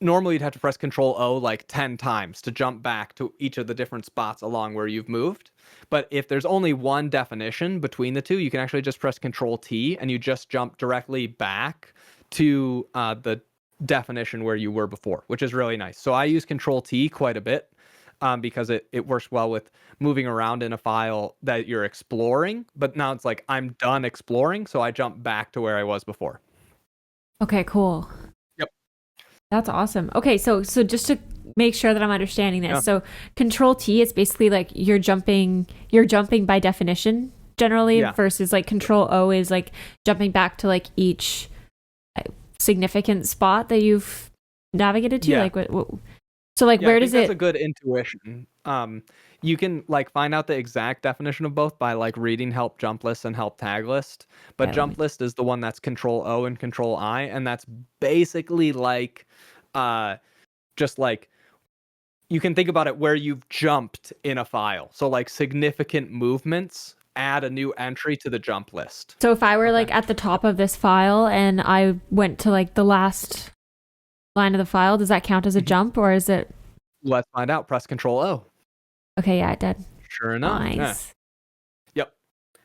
[SPEAKER 3] normally you'd have to press Control O like 10 times to jump back to each of the different spots along where you've moved. But if there's only one definition between the two, you can actually just press Control T and you just jump directly back to the definition where you were before, which is really nice. So I use Control T quite a bit because it works well with moving around in a file that you're exploring. But now it's like I'm done exploring, so I jump back to where I was before.
[SPEAKER 4] Okay, cool.
[SPEAKER 3] Yep.
[SPEAKER 4] That's awesome. Okay, so just to make sure that I'm understanding this.
[SPEAKER 3] Yeah.
[SPEAKER 4] So Control T, it's basically like you're jumping by definition generally,
[SPEAKER 3] Yeah.
[SPEAKER 4] versus like Control O is like jumping back to like each significant spot that you've navigated to.
[SPEAKER 3] Yeah.
[SPEAKER 4] Like what so like
[SPEAKER 3] Yeah,
[SPEAKER 4] where
[SPEAKER 3] I
[SPEAKER 4] does
[SPEAKER 3] think
[SPEAKER 4] it
[SPEAKER 3] that's a good intuition. You can like find out the exact definition of both by like reading help jump list and help tag list. But
[SPEAKER 4] Okay,
[SPEAKER 3] jump list is the one that's Control O and Control I, and that's basically like just like you can think about it where you've jumped in a file. So like significant movements, add a new entry to the jump list.
[SPEAKER 4] So if I were like at the top of this file and I went to like the last line of the file, does that count as a jump, or is it?
[SPEAKER 3] Let's find out. Press Control O.
[SPEAKER 4] Okay, yeah, it did.
[SPEAKER 3] Sure enough.
[SPEAKER 4] Nice.
[SPEAKER 3] Yeah. Yep.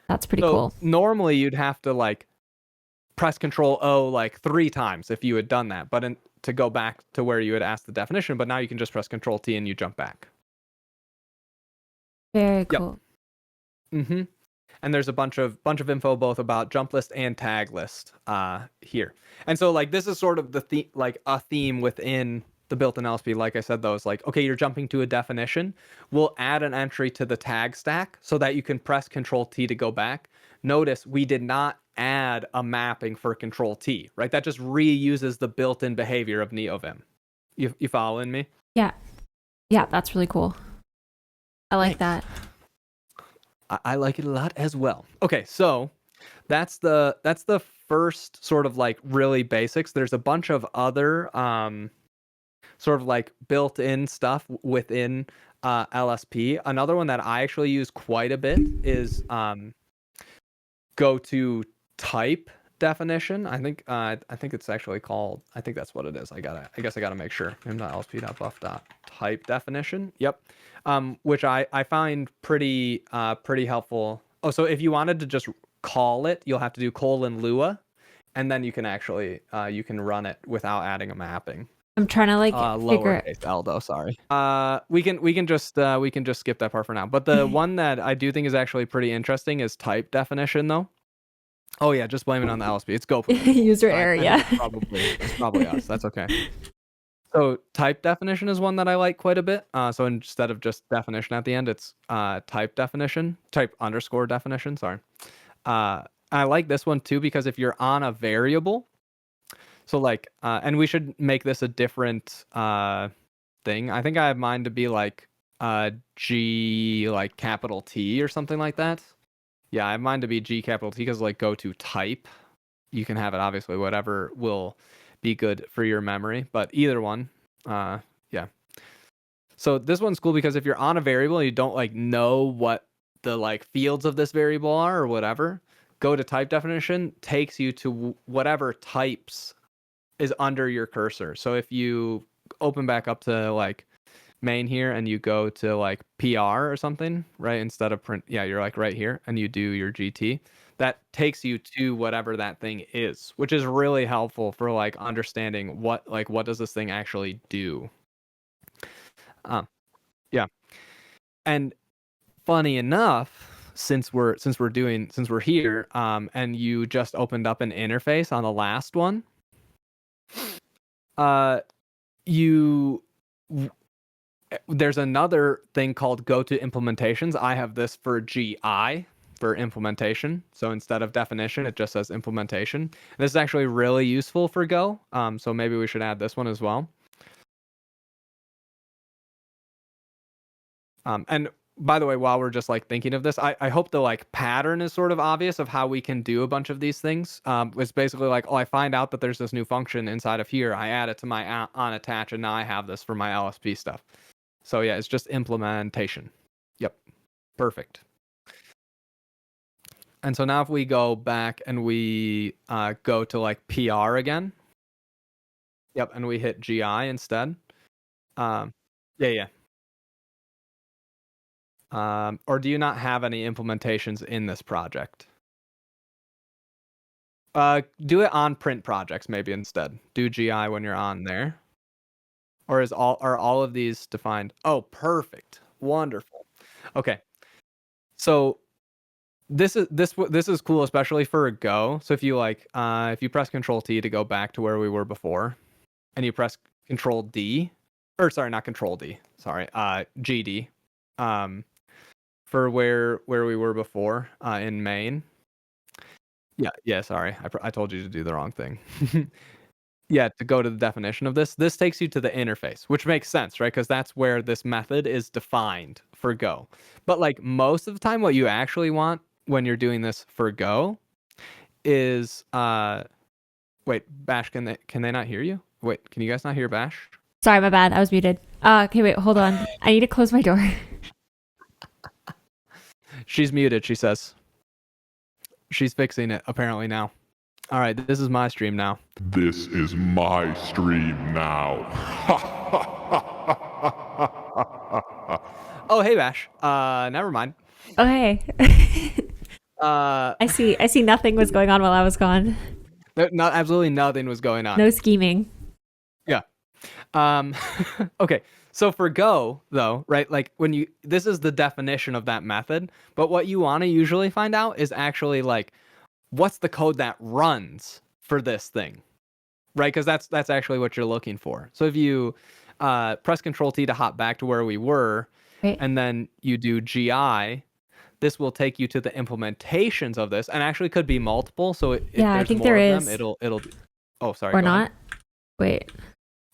[SPEAKER 4] That's pretty
[SPEAKER 3] So
[SPEAKER 4] cool.
[SPEAKER 3] normally you'd have to like press Control O like 3 times if you had done that, but to go back to where you had asked the definition. But now you can just press Control T and you jump back.
[SPEAKER 4] Very cool.
[SPEAKER 3] Mm-hmm. And there's a bunch of info both about jump list and tag list here. And so like this is sort of the like a theme within the Builtin LSP. Like I said, though, is like, okay, you're jumping to a definition. We'll add an entry to the tag stack so that you can press Control T to go back. Notice we did not add a mapping for Control T, right? That just reuses the built-in behavior of Neovim. You following me?
[SPEAKER 4] Yeah, that's really cool. I like that.
[SPEAKER 3] I like it a lot as well. Okay, so that's the first sort of like really basics. There's a bunch of other sort of like built-in stuff within LSP. Another one that I actually use quite a bit is go to type definition. I think it's actually called. I think that's what it is. I guess I gotta make sure. vim.lsp.buff.type definition. Yep. Which I find pretty helpful. Oh, so if you wanted to just call it, you'll have to do : Lua. and then you can actually you can run it without adding a mapping.
[SPEAKER 4] I'm trying to like figure.
[SPEAKER 3] Lowercase L though, sorry. We can just skip that part for now. But the one that I do think is actually pretty interesting is type definition though. Oh yeah, just blame it on the LSP. It's go.
[SPEAKER 4] User error, yeah.
[SPEAKER 3] It's probably us. That's okay. So type definition is one that I like quite a bit. So instead of just definition at the end, it's type definition, type underscore definition. Sorry. I like this one too because if you're on a variable, so like, and we should make this a different thing. I think I have mine to be like G like capital T or something like that. Yeah, I have mine to be G capital T because like go to type. You can have it obviously whatever will be good for your memory, but either one, yeah. So this one's cool because if you're on a variable and you don't like know what the like fields of this variable are or whatever, go to type definition, takes you to whatever types is under your cursor. So if you open back up to like main here and you go to like PR or something, right? Instead of print, yeah, you're like right here and you do your GT. That takes you to whatever that thing is, which is really helpful for like understanding what does this thing actually do. Yeah. And funny enough, since we're here, and you just opened up an interface on the last one, there's another thing called go to implementations. I have this for GI for implementation. So instead of definition, it just says implementation. This is actually really useful for Go. So maybe we should add this one as well. And by the way, while we're just like thinking of this, I hope the like pattern is sort of obvious of how we can do a bunch of these things. It's basically like, oh, I find out that there's this new function inside of here. I add it to my on attach, and now I have this for my LSP stuff. So yeah, it's just implementation. Yep, perfect. And so now if we go back and we go to like PR again. Yep, and we hit GI instead. Yeah. Or do you not have any implementations in this project? Do it on print projects maybe instead. Do GI when you're on there. Or are all of these defined? Oh, perfect. Wonderful. Okay. So this is cool, especially for a Go. So if you like, if you press Control T to go back to where we were before, and you press Control D, or sorry, not Control D, sorry, GD, for where we were before, in main. Yeah, sorry, I told you to do the wrong thing. Yeah, to go to the definition of this takes you to the interface, which makes sense, right? Because that's where this method is defined for Go. But like most of the time, what you actually want when you're doing this for Go is wait, Bash, can they not hear you? Wait, can you guys not hear Bash?
[SPEAKER 4] Sorry, my bad. I was muted. Okay, wait, hold on. I need to close my door.
[SPEAKER 3] She's muted, she says. She's fixing it apparently now. All right, this is my stream now.
[SPEAKER 5] This is my stream now.
[SPEAKER 3] Oh, hey Bash. Never mind.
[SPEAKER 4] Okay. I see nothing was going on while I was gone.
[SPEAKER 3] Absolutely nothing was going on.
[SPEAKER 4] No scheming.
[SPEAKER 3] Yeah. Okay. So for Go though, right? Like this is the definition of that method, but what you want to usually find out is actually like, what's the code that runs for this thing, right? Because that's actually what you're looking for. So if you press Control T to hop back to where we were, right, and then you do GI, this will take you to the implementations of this, and actually could be multiple. So if
[SPEAKER 4] I think there is.
[SPEAKER 3] It'll. Oh, sorry.
[SPEAKER 4] Or not. Wait.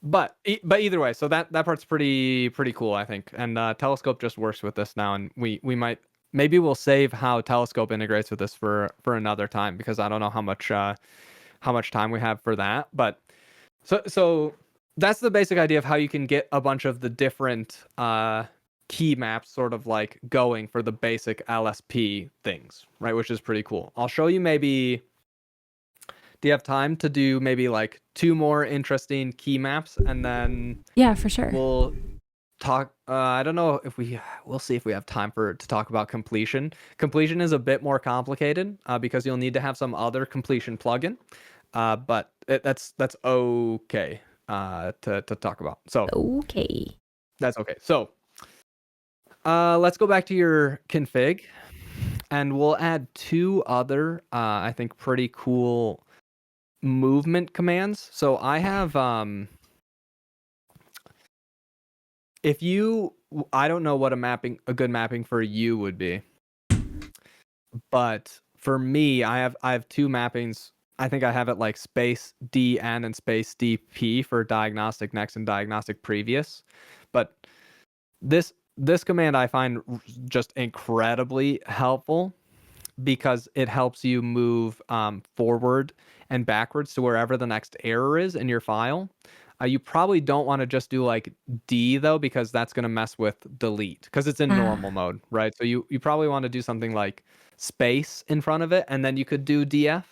[SPEAKER 3] But either way, so that part's pretty cool, I think. And Telescope just works with this now, and maybe we'll save how Telescope integrates with this for another time, because I don't know how much time we have for that. But so that's the basic idea of how you can get a bunch of the different key maps sort of like going for the basic LSP things, right? Which is pretty cool. I'll show you maybe. Do you have time to do maybe like 2 more interesting key maps, and then
[SPEAKER 4] yeah, for sure,
[SPEAKER 3] we'll talk. I don't know if we'll see if we have time to talk about completion. Completion is a bit more complicated because you'll need to have some other completion plugin. but that's okay to talk about. So
[SPEAKER 4] Okay.
[SPEAKER 3] that's okay. So let's go back to your config, and we'll add 2 other I think pretty cool movement commands. So I have I don't know what a good mapping for you would be, but for me, I have 2 mappings. I think I have it like space DN and space DP for diagnostic next and diagnostic previous. But this command I find just incredibly helpful because it helps you move forward and backwards to wherever the next error is in your file. You probably don't want to just do like D though, because that's going to mess with delete because it's in normal mode, right? So you probably want to do something like space in front of it, and then you could do DF.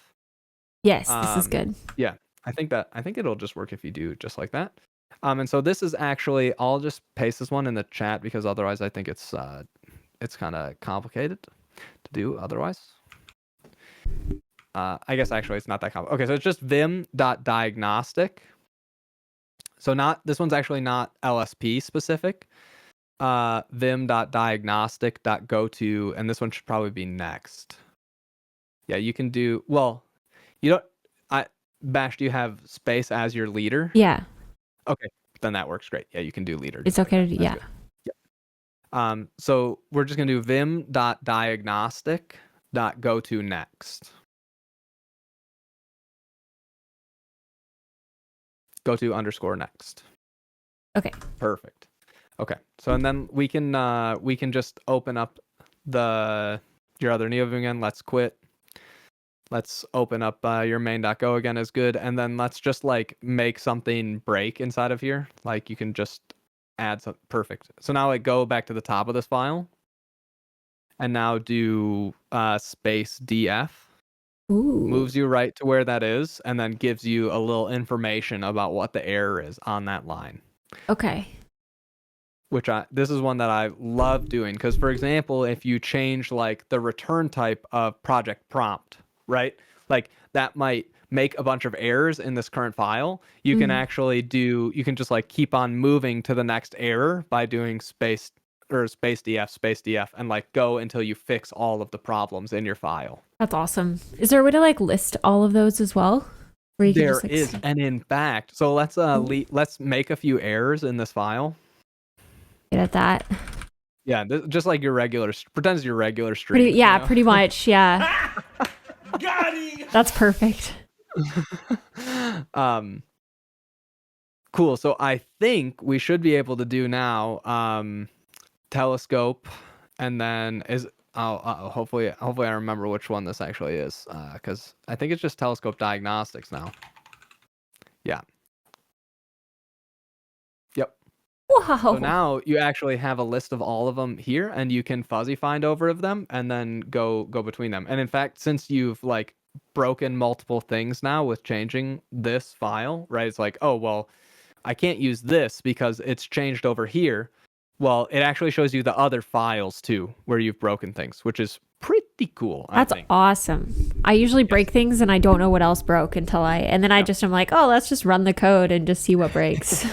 [SPEAKER 4] Yes, this is good.
[SPEAKER 3] Yeah, I think it'll just work if you do just like that. And so this is actually, I'll just paste this one in the chat because otherwise I think it's kind of complicated to do otherwise. I guess actually it's not that complicated. Okay, so it's just vim.diagnostic. So this one's actually not LSP specific. Vim.diagnostic.goto, and this one should probably be next. Yeah, you can do, well, you don't, Bash, do you have space as your leader?
[SPEAKER 4] Yeah.
[SPEAKER 3] Okay, then that works great. Yeah, you can do leader.
[SPEAKER 4] It's okay to do, yeah.
[SPEAKER 3] Yep. So we're just gonna do vim.diagnostic.goto next. Go_to_next.
[SPEAKER 4] Okay.
[SPEAKER 3] Perfect. Okay. So and then we can just open up your other Neovim again. Let's quit. Let's open up your main.go again is good. And then let's just like make something break inside of here. Like you can just add some. Perfect. So now like go back to the top of this file and now do space DF.
[SPEAKER 4] Ooh.
[SPEAKER 3] Moves you right to where that is, and then gives you a little information about what the error is on that line.
[SPEAKER 4] Okay.
[SPEAKER 3] Which this is one that I love doing because, for example, if you change like the return type of project prompt, right? Like that might make a bunch of errors in this current file. You can actually you can just like keep on moving to the next error by doing space DF, and like go until you fix all of the problems in your file.
[SPEAKER 4] That's awesome. Is there a way to like list all of those as well? Where you can
[SPEAKER 3] There
[SPEAKER 4] just, like,
[SPEAKER 3] is, and in fact, so let's make a few errors in this file.
[SPEAKER 4] get at that.
[SPEAKER 3] Yeah, just like your regular, pretend it's your regular stream.
[SPEAKER 4] Pretty much. Yeah.
[SPEAKER 2] Got it!
[SPEAKER 4] That's perfect.
[SPEAKER 3] Cool. So I think we should be able to do now telescope, and then hopefully I remember which one this actually is, because I think it's just telescope diagnostics now. Yeah. Yep.
[SPEAKER 4] Wow.
[SPEAKER 3] So now you actually have a list of all of them here, and you can fuzzy find over of them and then go between them. And in fact, since you've like broken multiple things now with changing this file, right? It's like, oh, well, I can't use this because it's changed over here. Well, it actually shows you the other files too, where you've broken things, which is pretty cool.
[SPEAKER 4] That's
[SPEAKER 3] I think.
[SPEAKER 4] awesome. I usually break things and I don't know what else broke I'm like, oh, let's just run the code and just see what breaks.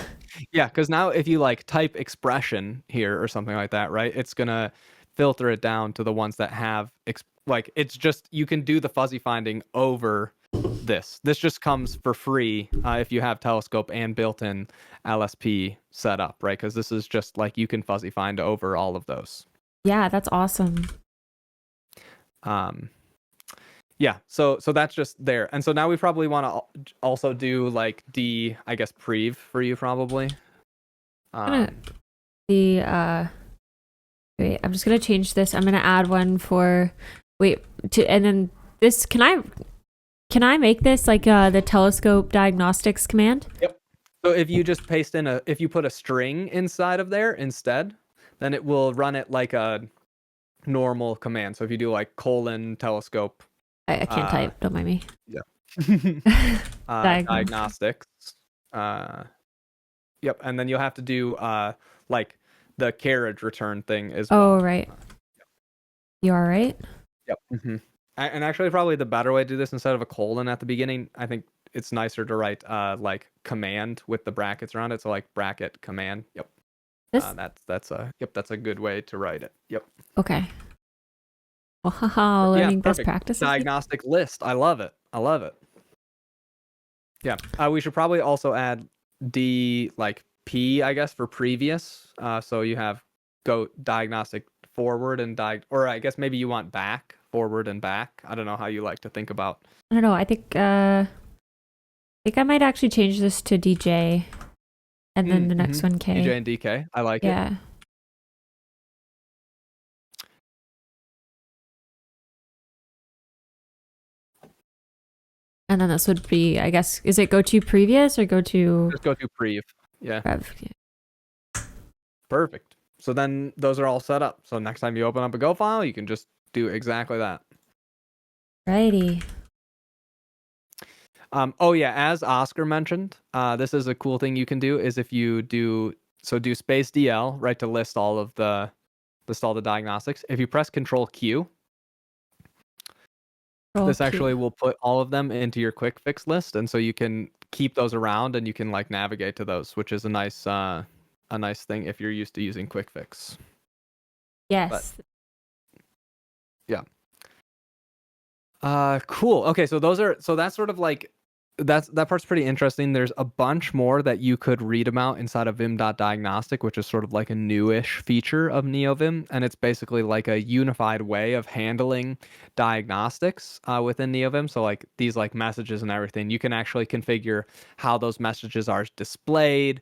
[SPEAKER 3] Yeah, because now if you like type expression here or something like that, right, it's gonna filter it down to the ones that have it's just, you can do the fuzzy finding over this. This just comes for free if you have telescope and built-in LSP set up, right? Because this is just like you can fuzzy find over all of those.
[SPEAKER 4] Yeah, that's awesome.
[SPEAKER 3] Yeah, so that's just there. And so now we probably want to also do like I guess prev for you probably.
[SPEAKER 4] Wait, I'm just gonna change this. I'm gonna add one for and then this, can I make this like the telescope diagnostics command?
[SPEAKER 3] Yep. So if you just paste in if you put a string inside of there instead, then it will run it like a normal command. So if you do like :telescope.
[SPEAKER 4] I can't type, don't mind me.
[SPEAKER 3] Yeah. Diagnostics. Yep. And then you'll have to do like the carriage return thing as well.
[SPEAKER 4] Oh, right. You all right?
[SPEAKER 3] Yep. And actually probably the better way to do this, instead of a colon at the beginning, I think it's nicer to write like command with the brackets around it. So like bracket command. Yep.
[SPEAKER 4] This
[SPEAKER 3] That's a good way to write it. Yep.
[SPEAKER 4] okay. Well, haha, learning best
[SPEAKER 3] perfect.
[SPEAKER 4] practices.
[SPEAKER 3] Diagnostic list. I love it. Yeah. We should probably also add P, I guess, for previous. So you have go diagnostic forward and or I guess maybe you want back, forward and back. I don't know how you like to think about.
[SPEAKER 4] I don't know. I think I might actually change this to DJ, and then the next one K.
[SPEAKER 3] DJ and DK. I like it.
[SPEAKER 4] Yeah. And then this would be, I guess, is it go to previous or go to?
[SPEAKER 3] Just go to prev. Yeah.
[SPEAKER 4] Rev? Yeah.
[SPEAKER 3] Perfect. So then those are all set up. So next time you open up a Go file, you can just do exactly that.
[SPEAKER 4] Righty.
[SPEAKER 3] Oh yeah, as Oscar mentioned, this is a cool thing you can do is if you do space DL, right, to list all the diagnostics. If you press Control Q, this actually will put all of them into your quick fix list, and so you can keep those around and you can like navigate to those, which is a nice thing if you're used to using quick fix.
[SPEAKER 4] Yes.
[SPEAKER 3] But, yeah. Cool. Okay, so that's sort of like that part's pretty interesting. There's a bunch more that you could read about inside of vim.diagnostic, which is sort of like a newish feature of Neovim, and it's basically like a unified way of handling diagnostics within Neovim. So like these like messages and everything, you can actually configure how those messages are displayed,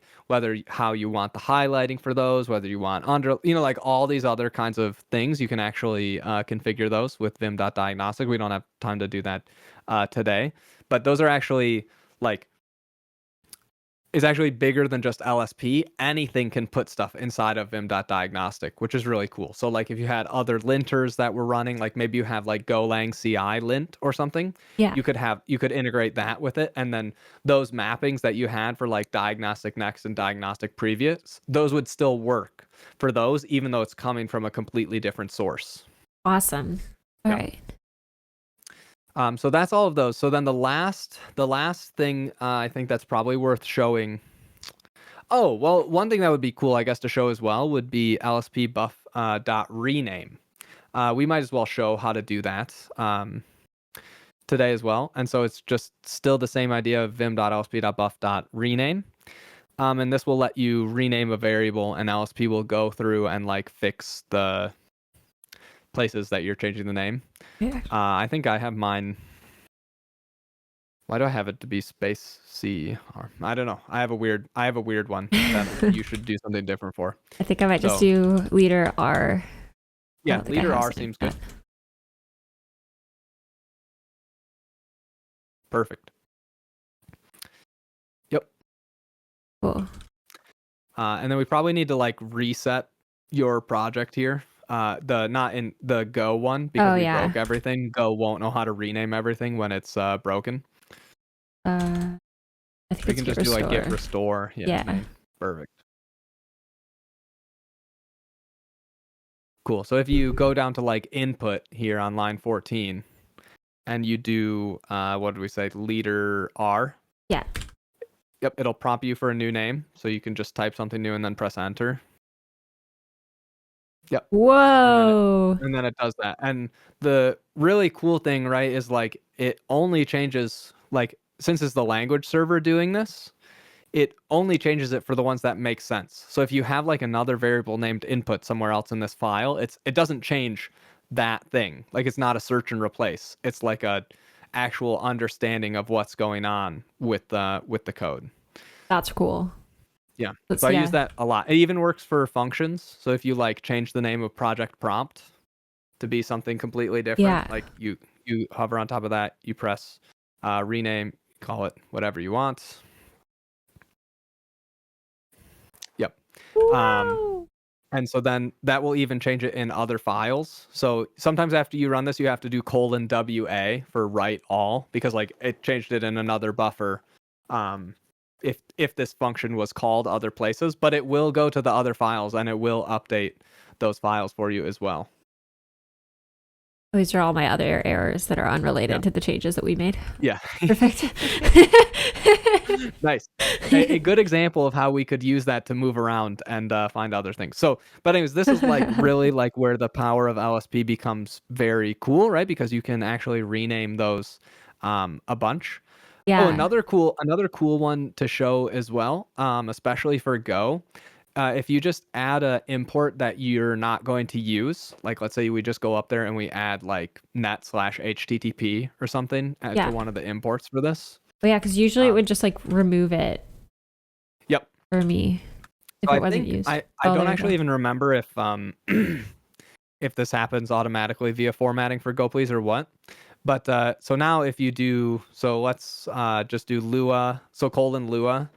[SPEAKER 3] how you want the highlighting for those, whether you want like all these other kinds of things. You can actually configure those with vim.diagnostic. We don't have time to do that today. But those are actually is actually bigger than just LSP. Anything can put stuff inside of vim.diagnostic, which is really cool. So like if you had other linters that were running, like maybe you have like Golang CI lint or something,
[SPEAKER 4] yeah,
[SPEAKER 3] you could integrate that with it. And then those mappings that you had for like diagnostic next and diagnostic previous, those would still work for those, even though it's coming from a completely different source.
[SPEAKER 4] Awesome. All right.
[SPEAKER 3] So that's all of those. So then the last thing I think that's probably worth showing. Oh, well, one thing that would be cool, I guess, to show as well would be LSP buff dot rename. We might as well show how to do that today as well. And so it's just still the same idea of vim.lsp.buff.rename. And this will let you rename a variable, and LSP will go through and like fix the places that you're changing the name.
[SPEAKER 4] Yeah.
[SPEAKER 3] I think I have mine. Why do I have it to be space C? Or I don't know. I have a weird one that you should do something different for.
[SPEAKER 4] I think I might just do leader R.
[SPEAKER 3] Yeah, leader R seems good. Perfect. Yep.
[SPEAKER 4] Cool.
[SPEAKER 3] And then we probably need to like reset your project here. Not in the Go one, because we broke everything. Go won't know how to rename everything when it's broken.
[SPEAKER 4] I think
[SPEAKER 3] we can just do like git restore. Yeah. Perfect. Cool. So if you go down to like input here on line 14, and you do what did we say? Leader R.
[SPEAKER 4] Yeah.
[SPEAKER 3] Yep. It'll prompt you for a new name, so you can just type something new and then press enter. Yep.
[SPEAKER 4] Whoa.
[SPEAKER 3] And then it does that. And the really cool thing, right, is like it only changes, like, since it's the language server doing this, it only changes it for the ones that make sense. So if you have like another variable named input somewhere else in this file, it doesn't change that thing. Like it's not a search and replace. It's like a actual understanding of what's going on with the code.
[SPEAKER 4] That's cool.
[SPEAKER 3] Yeah. So I use that a lot. It even works for functions. So if you like change the name of project prompt to be something completely different, like you hover on top of that, you press rename, call it whatever you want. Yep. And so then that will even change it in other files. So sometimes after you run this, you have to do :WA for write all, because like it changed it in another buffer. If this function was called other places, but it will go to the other files and it will update those files for you as well.
[SPEAKER 4] These are all my other errors that are unrelated to the changes that we made.
[SPEAKER 3] Yeah.
[SPEAKER 4] Perfect.
[SPEAKER 3] Nice. A good example of how we could use that to move around and find other things. So, but anyways, this is like really like where the power of LSP becomes very cool, right? Because you can actually rename those a bunch.
[SPEAKER 4] Yeah.
[SPEAKER 3] Oh, another cool one to show as well, especially for Go. If you just add a import that you're not going to use, like let's say we just go up there and we add like net/http or something to one of the imports for this.
[SPEAKER 4] But yeah, because usually it would just like remove it.
[SPEAKER 3] Yep.
[SPEAKER 4] For me, if it wasn't used.
[SPEAKER 3] I don't actually even remember if if this happens automatically via formatting for Go Please or what. But so now if you do, so let's just do Lua, so Lua.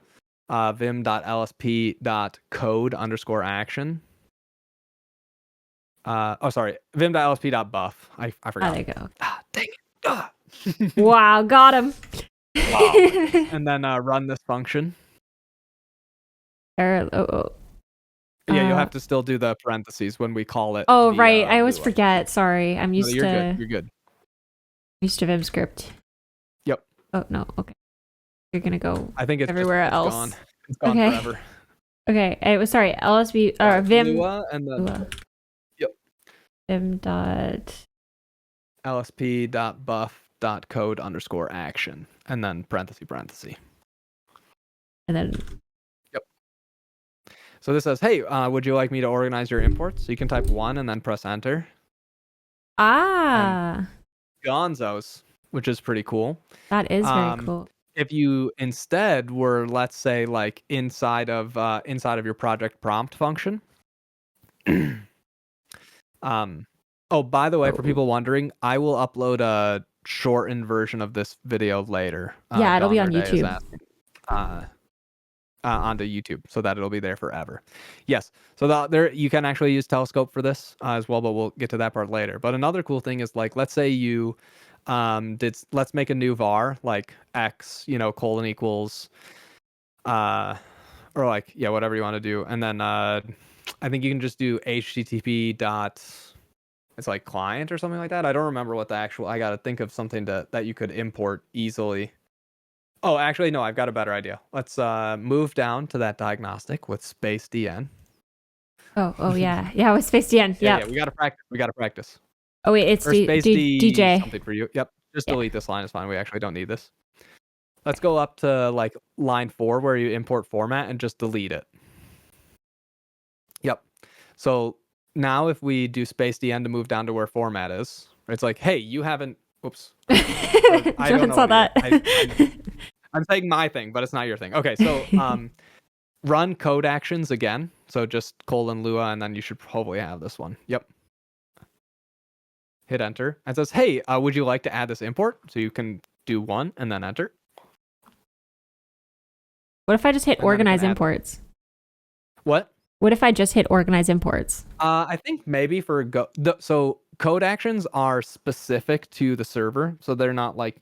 [SPEAKER 3] vim.lsp.code_action. vim.lsp.buff. I forgot.
[SPEAKER 4] Oh, there you go.
[SPEAKER 3] Dang it.
[SPEAKER 4] Wow, got him.
[SPEAKER 3] Wow. And then run this function.
[SPEAKER 4] Yeah,
[SPEAKER 3] you'll have to still do the parentheses when we call it.
[SPEAKER 4] Oh, right. I always forget. Sorry. I'm used to.
[SPEAKER 3] You're good.
[SPEAKER 4] Used to Vim script.
[SPEAKER 3] Yep.
[SPEAKER 4] Oh, no. Okay. You're going to go
[SPEAKER 3] I think it's
[SPEAKER 4] everywhere else.
[SPEAKER 3] Gone. It's gone forever.
[SPEAKER 4] Okay. I was sorry. LSB or Vim.
[SPEAKER 3] Lua and then
[SPEAKER 4] Lua.
[SPEAKER 3] Yep.
[SPEAKER 4] Vim dot
[SPEAKER 3] lsp.buff.code_action and then parenthesis.
[SPEAKER 4] And then
[SPEAKER 3] Yep. So this says, hey, would you like me to organize your imports? So you can type 1 and then press enter.
[SPEAKER 4] and
[SPEAKER 3] Gonzos, which is pretty cool.
[SPEAKER 4] that is very cool.
[SPEAKER 3] If you instead were, let's say, like inside of your project prompt function. Oh, by the way, for people wondering, I will upload a shortened version of this video later.
[SPEAKER 4] Yeah, it'll be on YouTube.
[SPEAKER 3] Onto YouTube, so that it'll be there forever. Yes, so there you can actually use Telescope for this as well, but we'll get to that part later. But another cool thing is, like, let's say you let's make a new var like x colon equals or like whatever you want to do, and then I think you can just do http dot, it's like client or something like that. I don't remember what the actual, I gotta think of something that you could import easily. Oh, actually no, I've got a better idea. Let's move down to that diagnostic with space dn.
[SPEAKER 4] Oh yeah with space dn.
[SPEAKER 3] Yeah, we gotta practice.
[SPEAKER 4] Oh wait, it's DJ.
[SPEAKER 3] Something for you. Yep. Just delete this line is fine. We actually don't need this. Let's go up to like line 4 where you import format and just delete it. Yep. So now if we do space dn to move down to where format is, it's like, hey, you haven't. Oops. I don't know
[SPEAKER 4] saw that.
[SPEAKER 3] I'm saying my thing, but it's not your thing. Okay, so run code actions again. So just Lua, and then you should probably have this one. Yep. Hit enter. And it says, hey, would you like to add this import? So you can do 1 and then enter.
[SPEAKER 4] What if I just hit organize imports?
[SPEAKER 3] What?
[SPEAKER 4] What if I just hit organize imports?
[SPEAKER 3] I think maybe for Go. So code actions are specific to the server, so they're not like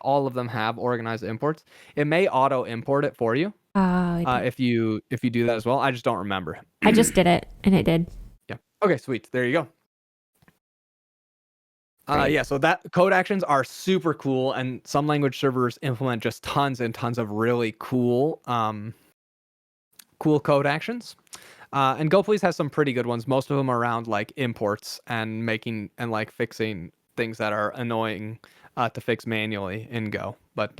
[SPEAKER 3] all of them have organized imports. It may auto import it for you. If you do that as well. I just don't remember.
[SPEAKER 4] I just did it, and it did.
[SPEAKER 3] Yeah. Okay. Sweet. There you go. Yeah, so that code actions are super cool, and some language servers implement just tons and tons of really cool code actions. And Go Please has some pretty good ones. Most of them are around like imports and making and like fixing things that are annoying to fix manually in Go, but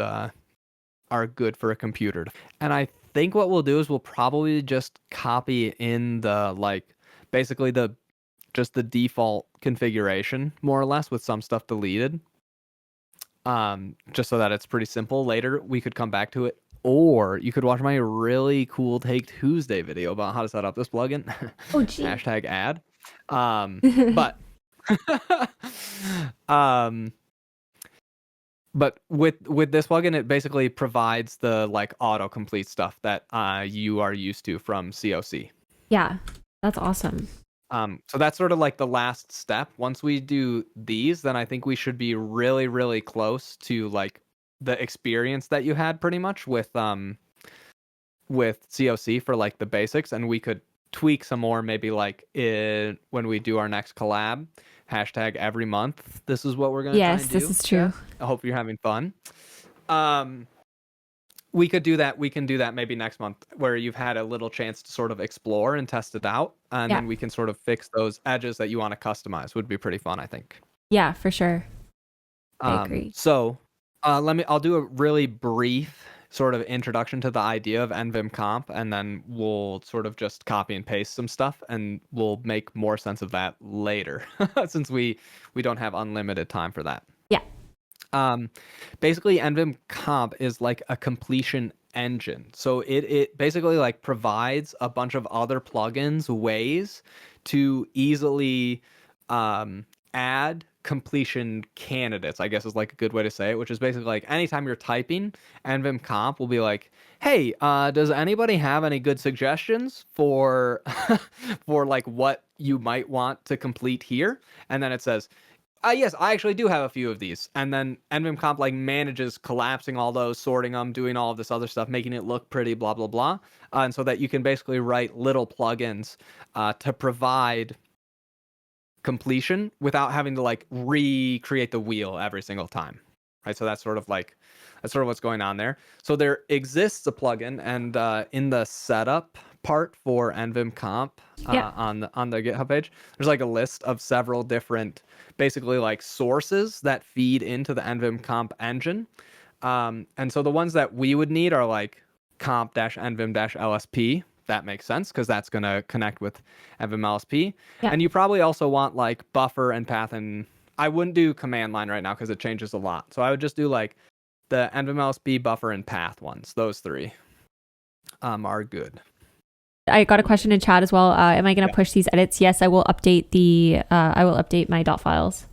[SPEAKER 3] are good for a computer. And I think what we'll do is we'll probably just copy in the basically just the default configuration, more or less, with some stuff deleted. Just so that it's pretty simple. Later, we could come back to it. Or you could watch my really cool Take Tuesday video about how to set up this plugin.
[SPEAKER 4] Oh, gee.
[SPEAKER 3] #ad. But but with this plugin, it basically provides the autocomplete stuff that you are used to from COC.
[SPEAKER 4] Yeah, that's awesome.
[SPEAKER 3] So that's sort of like the last step. Once we do these, then I think we should be really, really close to like the experience that you had pretty much with COC for like the basics, and we could tweak some more, maybe like when we do our next collab, hashtag every month. This is what we're gonna try
[SPEAKER 4] Yes,
[SPEAKER 3] and
[SPEAKER 4] this
[SPEAKER 3] do.
[SPEAKER 4] is true.
[SPEAKER 3] I hope you're having fun. We could do that. We can do that maybe next month, where you've had a little chance to sort of explore and test it out, and
[SPEAKER 4] Yeah.
[SPEAKER 3] then we can sort of fix those edges that you want to customize. Would be pretty fun, I think.
[SPEAKER 4] Yeah, for sure. I agree.
[SPEAKER 3] So, I'll do a really brief sort of introduction to the idea of nvim-comp, and then we'll sort of just copy and paste some stuff, and we'll make more sense of that later, since we don't have unlimited time for that.
[SPEAKER 4] Yeah.
[SPEAKER 3] Basically, nvim-comp is like a completion engine. So it basically like provides a bunch of other plugins ways to easily add completion candidates, I guess is like a good way to say it, which is basically like anytime you're typing, nvim-comp will be like, hey, does anybody have any good suggestions for for like what you might want to complete here? And then it says, yes, I actually do have a few of these. And then nvim-comp like manages collapsing all those, sorting them, doing all of this other stuff, making it look pretty, blah, blah, blah. And so that you can basically write little plugins to provide completion without having to like recreate the wheel every single time. Right. So that's sort of what's going on there. So there exists a plugin, and in the setup part for nvim-comp on the GitHub page, there's like a list of several different basically like sources that feed into the nvim-comp engine. And so the ones that we would need are like comp-nvim-lsp. That makes sense because that's going to connect with nvim-lsp.
[SPEAKER 4] Yeah.
[SPEAKER 3] And you probably also want like buffer and path, and I wouldn't do command line right now because it changes a lot. So I would just do like the nvim-lsp, buffer, and path ones. Those three are good.
[SPEAKER 4] I got a question in chat as well. Am I going to push these edits? Yes, I will update my dot files.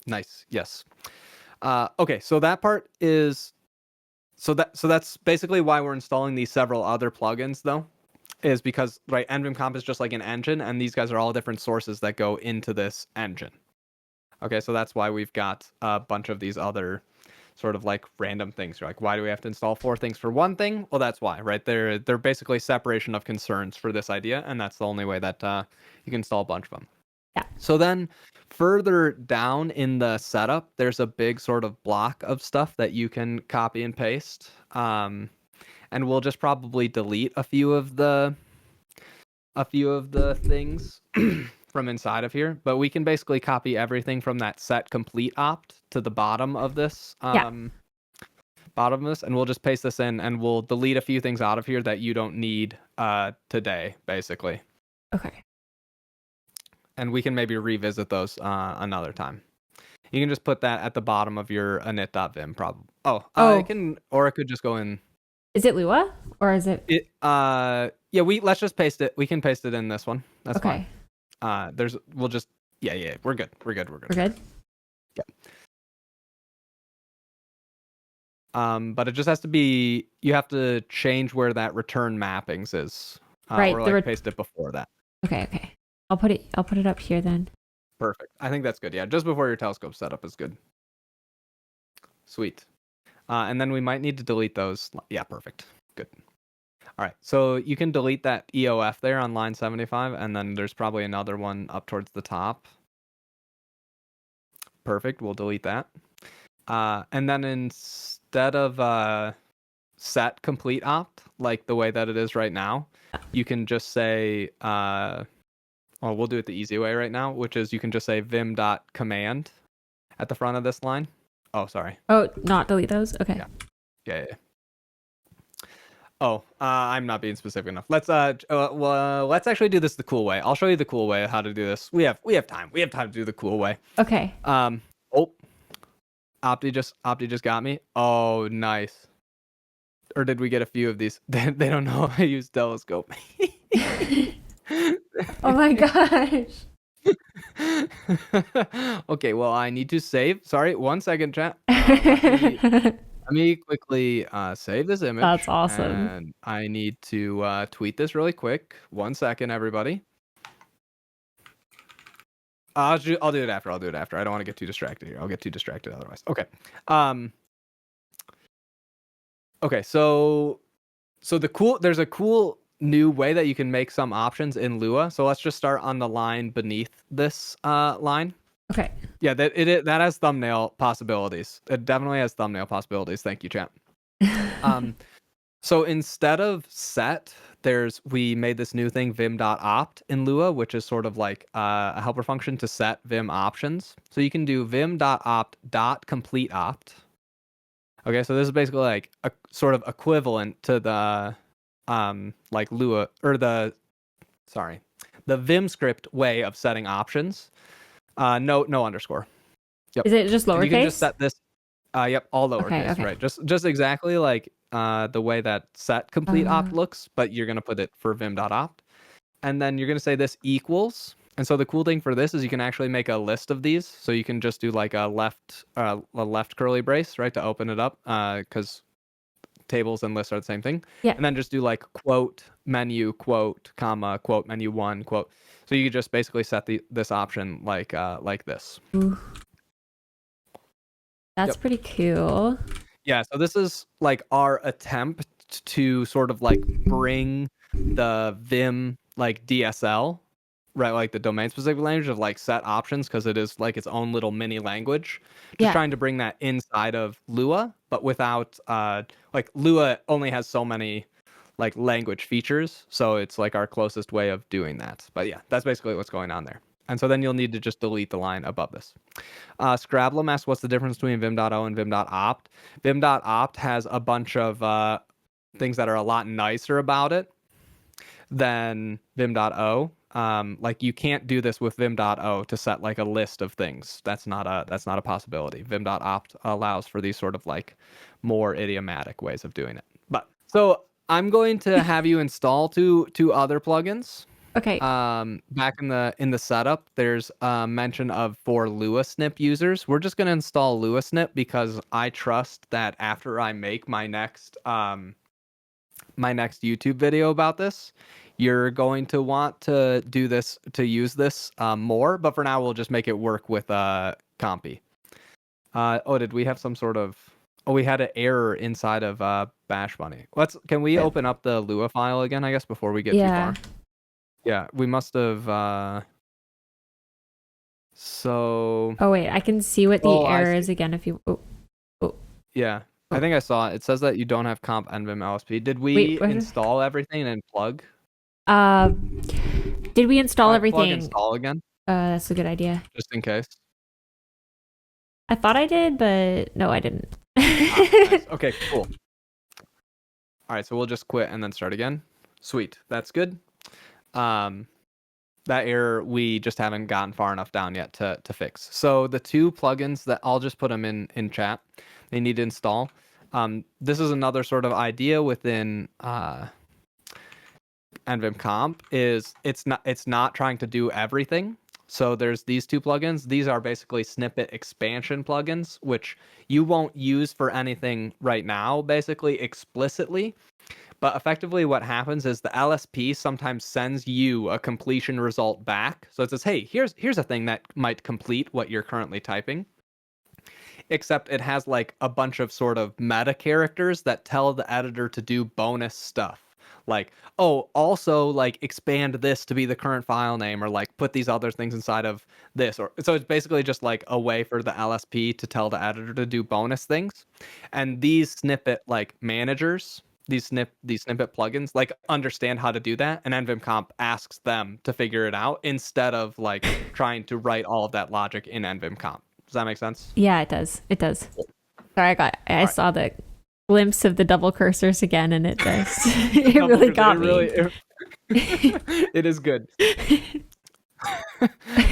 [SPEAKER 3] Nice. Yes. Okay. So that part is, so that's basically why we're installing these several other plugins though, is because right, nvim-comp is just like an engine, and these guys are all different sources that go into this engine. Okay. So that's why we've got a bunch of these other sort of like random things. You're like, why do we have to install 4 things for one thing? Well, that's why, right? They're basically separation of concerns for this idea, and that's the only way that you can install a bunch of them.
[SPEAKER 4] Yeah.
[SPEAKER 3] So then further down in the setup, there's a big sort of block of stuff that you can copy and paste. And we'll just probably delete a few of the things from inside of here, but we can basically copy everything from that set complete opt to the bottom of this and we'll just paste this in, and we'll delete a few things out of here that you don't need today, basically.
[SPEAKER 4] Okay.
[SPEAKER 3] And we can maybe revisit those another time. You can just put that at the bottom of your init.vim probably. I can, or it could just go in.
[SPEAKER 4] Is it Lua or is it?
[SPEAKER 3] Let's just paste it. We can paste it in this one. That's
[SPEAKER 4] okay.
[SPEAKER 3] fine. We're good. We're good.
[SPEAKER 4] We're good.
[SPEAKER 3] Yeah. But it just has to be, you have to change where that return mappings is.
[SPEAKER 4] Right.
[SPEAKER 3] Or like paste it before that.
[SPEAKER 4] Okay. I'll put it up here then.
[SPEAKER 3] Perfect. I think that's good. Yeah. Just before your telescope setup is good. Sweet. And then we might need to delete those. Yeah. Perfect. Good. All right. So you can delete that EOF there on line 75. And then there's probably another one up towards the top. Perfect. We'll delete that. And then instead of set complete opt, like the way that it is right now, you can just say, we'll do it the easy way right now, which is you can just say vim.command at the front of this line. Oh, sorry.
[SPEAKER 4] Oh, not delete those? Okay.
[SPEAKER 3] Yeah. Oh, I'm not being specific enough. Let's actually do this the cool way. I'll show you the cool way of how to do this. We have time. We have time to do the cool way.
[SPEAKER 4] Okay.
[SPEAKER 3] Opti just got me. Oh, nice. Or did we get a few of these? They don't know I use telescope.
[SPEAKER 4] Oh my gosh.
[SPEAKER 3] Okay, well, I need to save. Sorry, 1 second, chat. Let me quickly save this image.
[SPEAKER 4] That's awesome.
[SPEAKER 3] And I need to tweet this really quick. 1 second, everybody. I'll do it after. I don't want to get too distracted here. I'll get too distracted otherwise. Okay. Okay. So there's a cool new way that you can make some options in Lua. So let's just start on the line beneath this line.
[SPEAKER 4] Okay.
[SPEAKER 3] Yeah, that has thumbnail possibilities. It definitely has thumbnail possibilities. Thank you, champ. So instead of set, we made this new thing vim.opt in Lua, which is sort of like a helper function to set Vim options. So you can do vim.opt.completeOpt. Okay, so this is basically like a sort of equivalent to the like Lua or the Vim script way of setting options. No underscore. Yep.
[SPEAKER 4] Is it just lowercase?
[SPEAKER 3] You can just set this. Yep, all lowercase,
[SPEAKER 4] Okay.
[SPEAKER 3] right? Just exactly like the way that set complete opt looks, but you're gonna put it for vim.opt, and then you're gonna say this equals. And so the cool thing for this is you can actually make a list of these. So you can just do like a left curly brace, right, to open it up, because tables and lists are the same thing.
[SPEAKER 4] Yeah.
[SPEAKER 3] And then just do like quote menu quote comma quote menu one quote. So you could just basically set this option like this.
[SPEAKER 4] Ooh. That's pretty cool.
[SPEAKER 3] Yeah, so this is like our attempt to sort of like bring the Vim like DSL, right, like the domain specific language of like set options, because it is like its own little mini language. Just trying to bring that inside of Lua, but without like Lua only has so many like language features, so it's like our closest way of doing that. But yeah, that's basically what's going on there. And so then you'll need to just delete the line above this. Scrabblem asks, what's the difference between vim.o and vim.opt? Vim.opt has a bunch of things that are a lot nicer about it than vim.o. Like you can't do this with vim.o to set like a list of things. That's not a possibility. Vim.opt allows for these sort of like more idiomatic ways of doing it. But so I'm going to have you install two other plugins.
[SPEAKER 4] Okay.
[SPEAKER 3] Back in the setup, there's a mention of for LuaSnip users. We're just gonna install LuaSnip because I trust that after I make my next YouTube video about this, you're going to want to use this more. But for now, we'll just make it work with Compy. Did we have some sort of? Oh, we had an error inside of BashBunni. Can we open up the Lua file again? I guess before we get too far. Yeah, we must have. So.
[SPEAKER 4] Oh wait, I can see what the error is again if you. Oh.
[SPEAKER 3] Yeah, I think I saw it. It says that you don't have comp nvim LSP. Did we install everything and plug?
[SPEAKER 4] Did we install everything?
[SPEAKER 3] Plug install again.
[SPEAKER 4] That's a good idea.
[SPEAKER 3] Just in case.
[SPEAKER 4] I thought I did, but no, I didn't.
[SPEAKER 3] Nice. Okay, cool. All right, so we'll just quit and then start again. Sweet, that's good. That error we just haven't gotten far enough down yet to fix. So the two plugins that I'll just put them in chat, they need to install. This is another sort of idea within nvim-cmp is it's not trying to do everything. So there's these two plugins. These are basically snippet expansion plugins, which you won't use for anything right now, basically explicitly. But effectively what happens is the LSP sometimes sends you a completion result back. So it says, hey, here's a thing that might complete what you're currently typing. Except it has like a bunch of sort of meta characters that tell the editor to do bonus stuff. Like, oh, also like expand this to be the current file name, or like put these other things inside of this. Or so it's basically just like a way for the LSP to tell the editor to do bonus things. And these snippet like managers, these snippet plugins like understand how to do that, and nvim-cmp asks them to figure it out instead of like trying to write all of that logic in nvim-cmp. Does that make sense?
[SPEAKER 4] Yeah, it does. It does. Sorry, I saw the glimpse of the double cursors again, and it just it really got me.
[SPEAKER 3] It is good.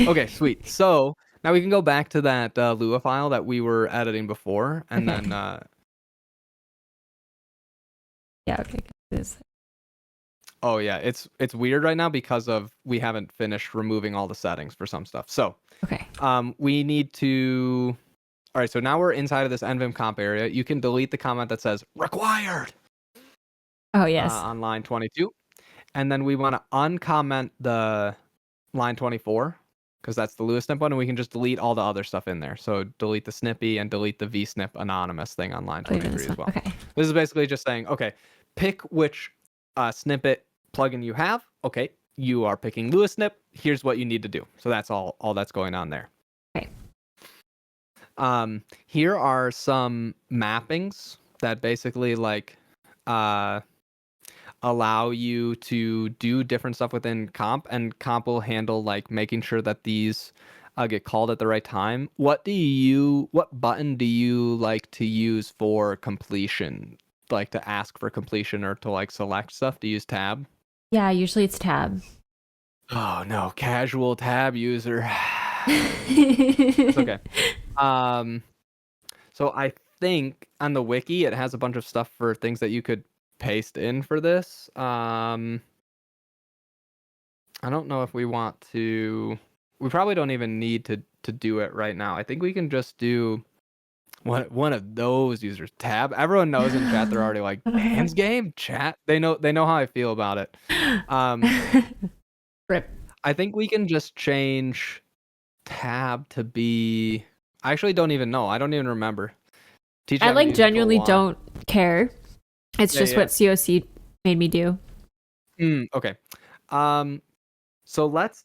[SPEAKER 3] Okay, sweet. So now we can go back to that Lua file that we were editing before, and then
[SPEAKER 4] yeah, okay.
[SPEAKER 3] Oh yeah, it's weird right now because we haven't finished removing all the settings for some stuff. So
[SPEAKER 4] okay,
[SPEAKER 3] we need to. All right, so now we're inside of this nvim-cmp area. You can delete the comment that says required.
[SPEAKER 4] Oh yes,
[SPEAKER 3] on line 22, and then we want to uncomment the line 24 because that's the LuaSnip one, and we can just delete all the other stuff in there. So delete the snippy and delete the vsnip anonymous thing on line 23 as well.
[SPEAKER 4] Okay,
[SPEAKER 3] this is basically just saying, okay, pick which snippet plugin you have. Okay, you are picking LewisSnip. Here's what you need to do. So that's all that's going on there.
[SPEAKER 4] Okay.
[SPEAKER 3] Here are some mappings that basically like allow you to do different stuff within comp, and comp will handle like making sure that these get called at the right time. What button do you like to use for completion? Like to ask for completion or to like select stuff? Do you use tab?
[SPEAKER 4] Yeah, usually it's tab.
[SPEAKER 3] Oh no, casual tab user. It's okay. So I think on the wiki it has a bunch of stuff for things that you could paste in for this. I don't know if we want to. We probably don't even need to do it right now. I think we can just do one of those users. Tab. Everyone knows in chat they're already like, Dan's game chat. They know how I feel about it.
[SPEAKER 4] Rip.
[SPEAKER 3] I think we can just change tab to be. I actually don't even know. I don't even remember.
[SPEAKER 4] I like genuinely don't care. It's just what COC made me do.
[SPEAKER 3] Okay. So let's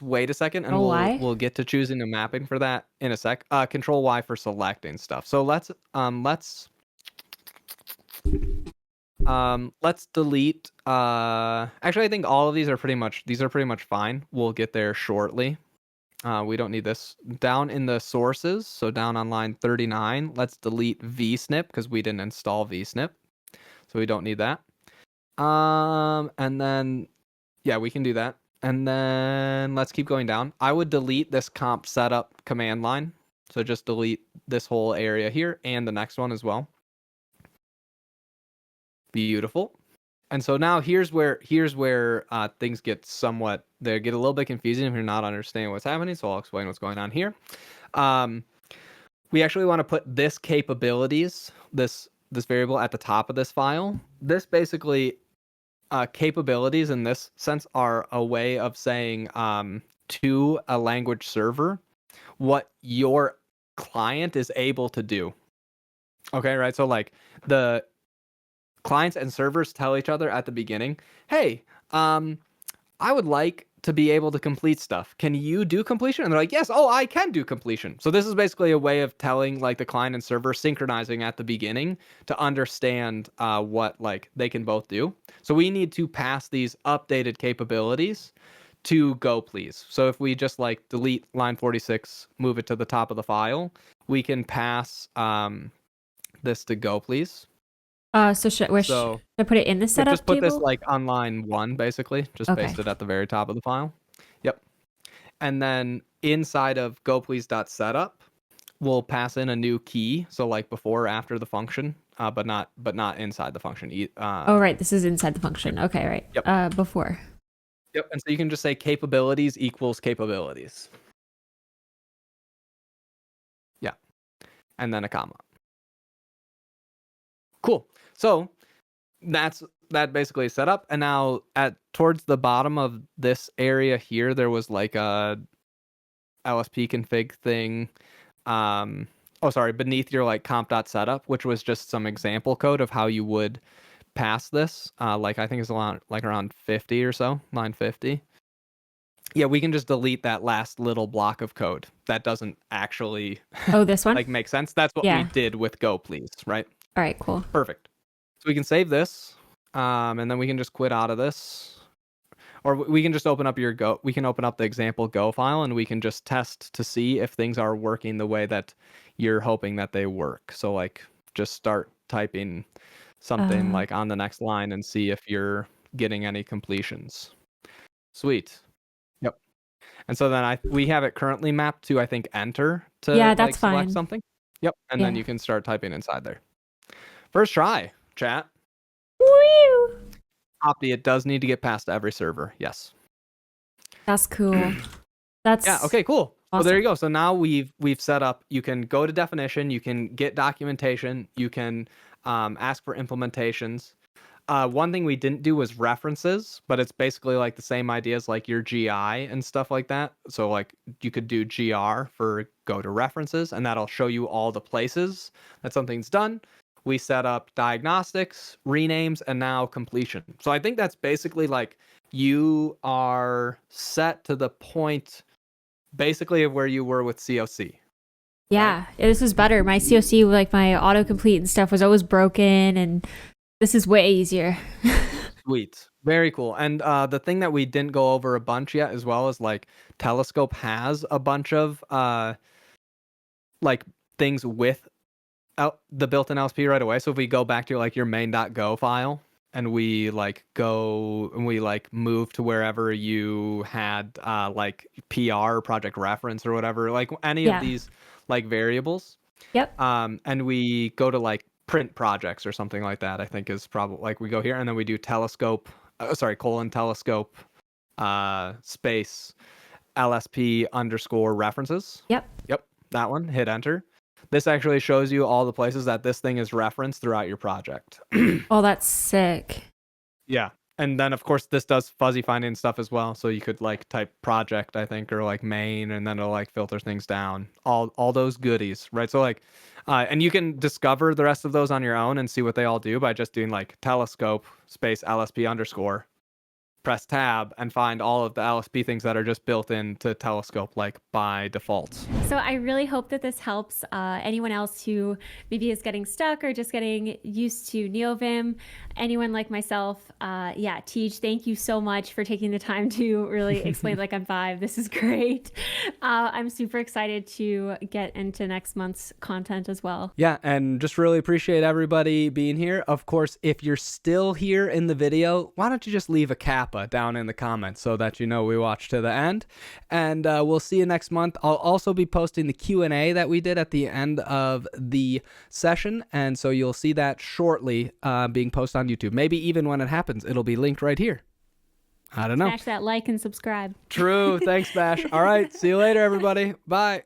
[SPEAKER 3] wait a second, and we'll get to choosing a mapping for that in a sec. Control Y for selecting stuff. So let's delete. Actually, I think all of these are pretty much fine. We'll get there shortly. We don't need this. Down in the sources, so down on line 39, let's delete vsnip because we didn't install vsnip, so we don't need that. And then yeah, we can do that. And then let's keep going down. I would delete this comp setup command line. So just delete this whole area here and the next one as well. Beautiful. And so now here's where things get they get a little bit confusing if you're not understanding what's happening. So I'll explain what's going on here. We actually want to put this capabilities, this variable at the top of this file. This basically capabilities in this sense are a way of saying to a language server what your client is able to do. Okay, right? So like the clients and servers tell each other at the beginning, hey, I would like to be able to complete stuff. Can you do completion? And they're like, yes, I can do completion. So this is basically a way of telling like the client and server synchronizing at the beginning to understand what like they can both do. So we need to pass these updated capabilities to go please. So if we just like delete line 46, move it to the top of the file, we can pass this to go please.
[SPEAKER 4] So should I put it in the setup
[SPEAKER 3] just put
[SPEAKER 4] table?
[SPEAKER 3] this like on line 1 basically. Just paste it at the very top of the file. Yep. And then inside of goplease.setup, we'll pass in a new key. So like before or after the function, but not inside the function.
[SPEAKER 4] Right. This is inside the function. Okay, right.
[SPEAKER 3] Yep.
[SPEAKER 4] Before.
[SPEAKER 3] Yep. And so you can just say capabilities equals capabilities. Yeah. And then a comma. Cool. So that basically is set up. And now towards the bottom of this area here, there was like a LSP config thing. Beneath your like comp.setup, which was just some example code of how you would pass this. Like I think it's around 50 or so, line 50. Yeah, we can just delete that last little block of code. That doesn't actually
[SPEAKER 4] this one?
[SPEAKER 3] like make sense. That's what we did with go please, right?
[SPEAKER 4] All right, cool.
[SPEAKER 3] Perfect. So we can save this, and then we can just quit out of this. Or we can just open up we can open up the example Go file, and we can just test to see if things are working the way that you're hoping that they work. So like just start typing something like on the next line and see if you're getting any completions. Sweet. Yep. And so then we have it currently mapped to, I think, enter to
[SPEAKER 4] that's
[SPEAKER 3] select
[SPEAKER 4] fine.
[SPEAKER 3] something. Yep. And then you can start typing inside there. First try, chat.
[SPEAKER 4] Woo!
[SPEAKER 3] Copy, it does need to get past every server. Yes.
[SPEAKER 4] That's cool.
[SPEAKER 3] Okay, cool.
[SPEAKER 4] Awesome.
[SPEAKER 3] So there you go. So now we've set up, you can go to definition, you can get documentation, you can ask for implementations. One thing we didn't do was references, but it's basically like the same ideas like your GI and stuff like that. So like you could do GR for go to references, and that'll show you all the places that something's done. we set up diagnostics, renames, and now completion. So I think that's basically like you are set to the point basically of where you were with COC.
[SPEAKER 4] Yeah, this is better. My COC, like my autocomplete and stuff, was always broken, and this is way easier.
[SPEAKER 3] Sweet. Very cool. And the thing that we didn't go over a bunch yet as well is like Telescope has a bunch of like things with the built-in LSP right away. So if we go back to like your main.go file and we like go and we like move to wherever you had like PR or project reference or whatever, like any of these like variables.
[SPEAKER 4] Yep.
[SPEAKER 3] And we go to like print projects or something like that, I think is probably like we go here and then we do telescope, telescope space LSP underscore references.
[SPEAKER 4] Yep.
[SPEAKER 3] That one, hit enter. This actually shows you all the places that this thing is referenced throughout your project.
[SPEAKER 4] Oh, that's sick.
[SPEAKER 3] Yeah. And then, of course, this does fuzzy finding stuff as well. So you could like type project, I think, or like main, and then it'll like filter things down. All those goodies, right? So like, and you can discover the rest of those on your own and see what they all do by just doing like telescope space LSP underscore, press tab, and find all of the LSP things that are just built into Telescope like by default.
[SPEAKER 1] So I really hope that this helps anyone else who maybe is getting stuck or just getting used to Neovim. Anyone like myself, Tej, thank you so much for taking the time to really explain like I'm 5. This is great. I'm super excited to get into next month's content as well.
[SPEAKER 3] Yeah, and just really appreciate everybody being here. Of course, if you're still here in the video, why don't you just leave a Kappa down in the comments so that you know we watched to the end. And we'll see you next month. I'll also be posting the Q&A that we did at the end of the session, and so you'll see that shortly being posted on YouTube. Maybe even when it happens, it'll be linked right here. I don't know.
[SPEAKER 1] Smash that like and subscribe.
[SPEAKER 3] True. Thanks, Bash. All right. See you later, everybody. Bye.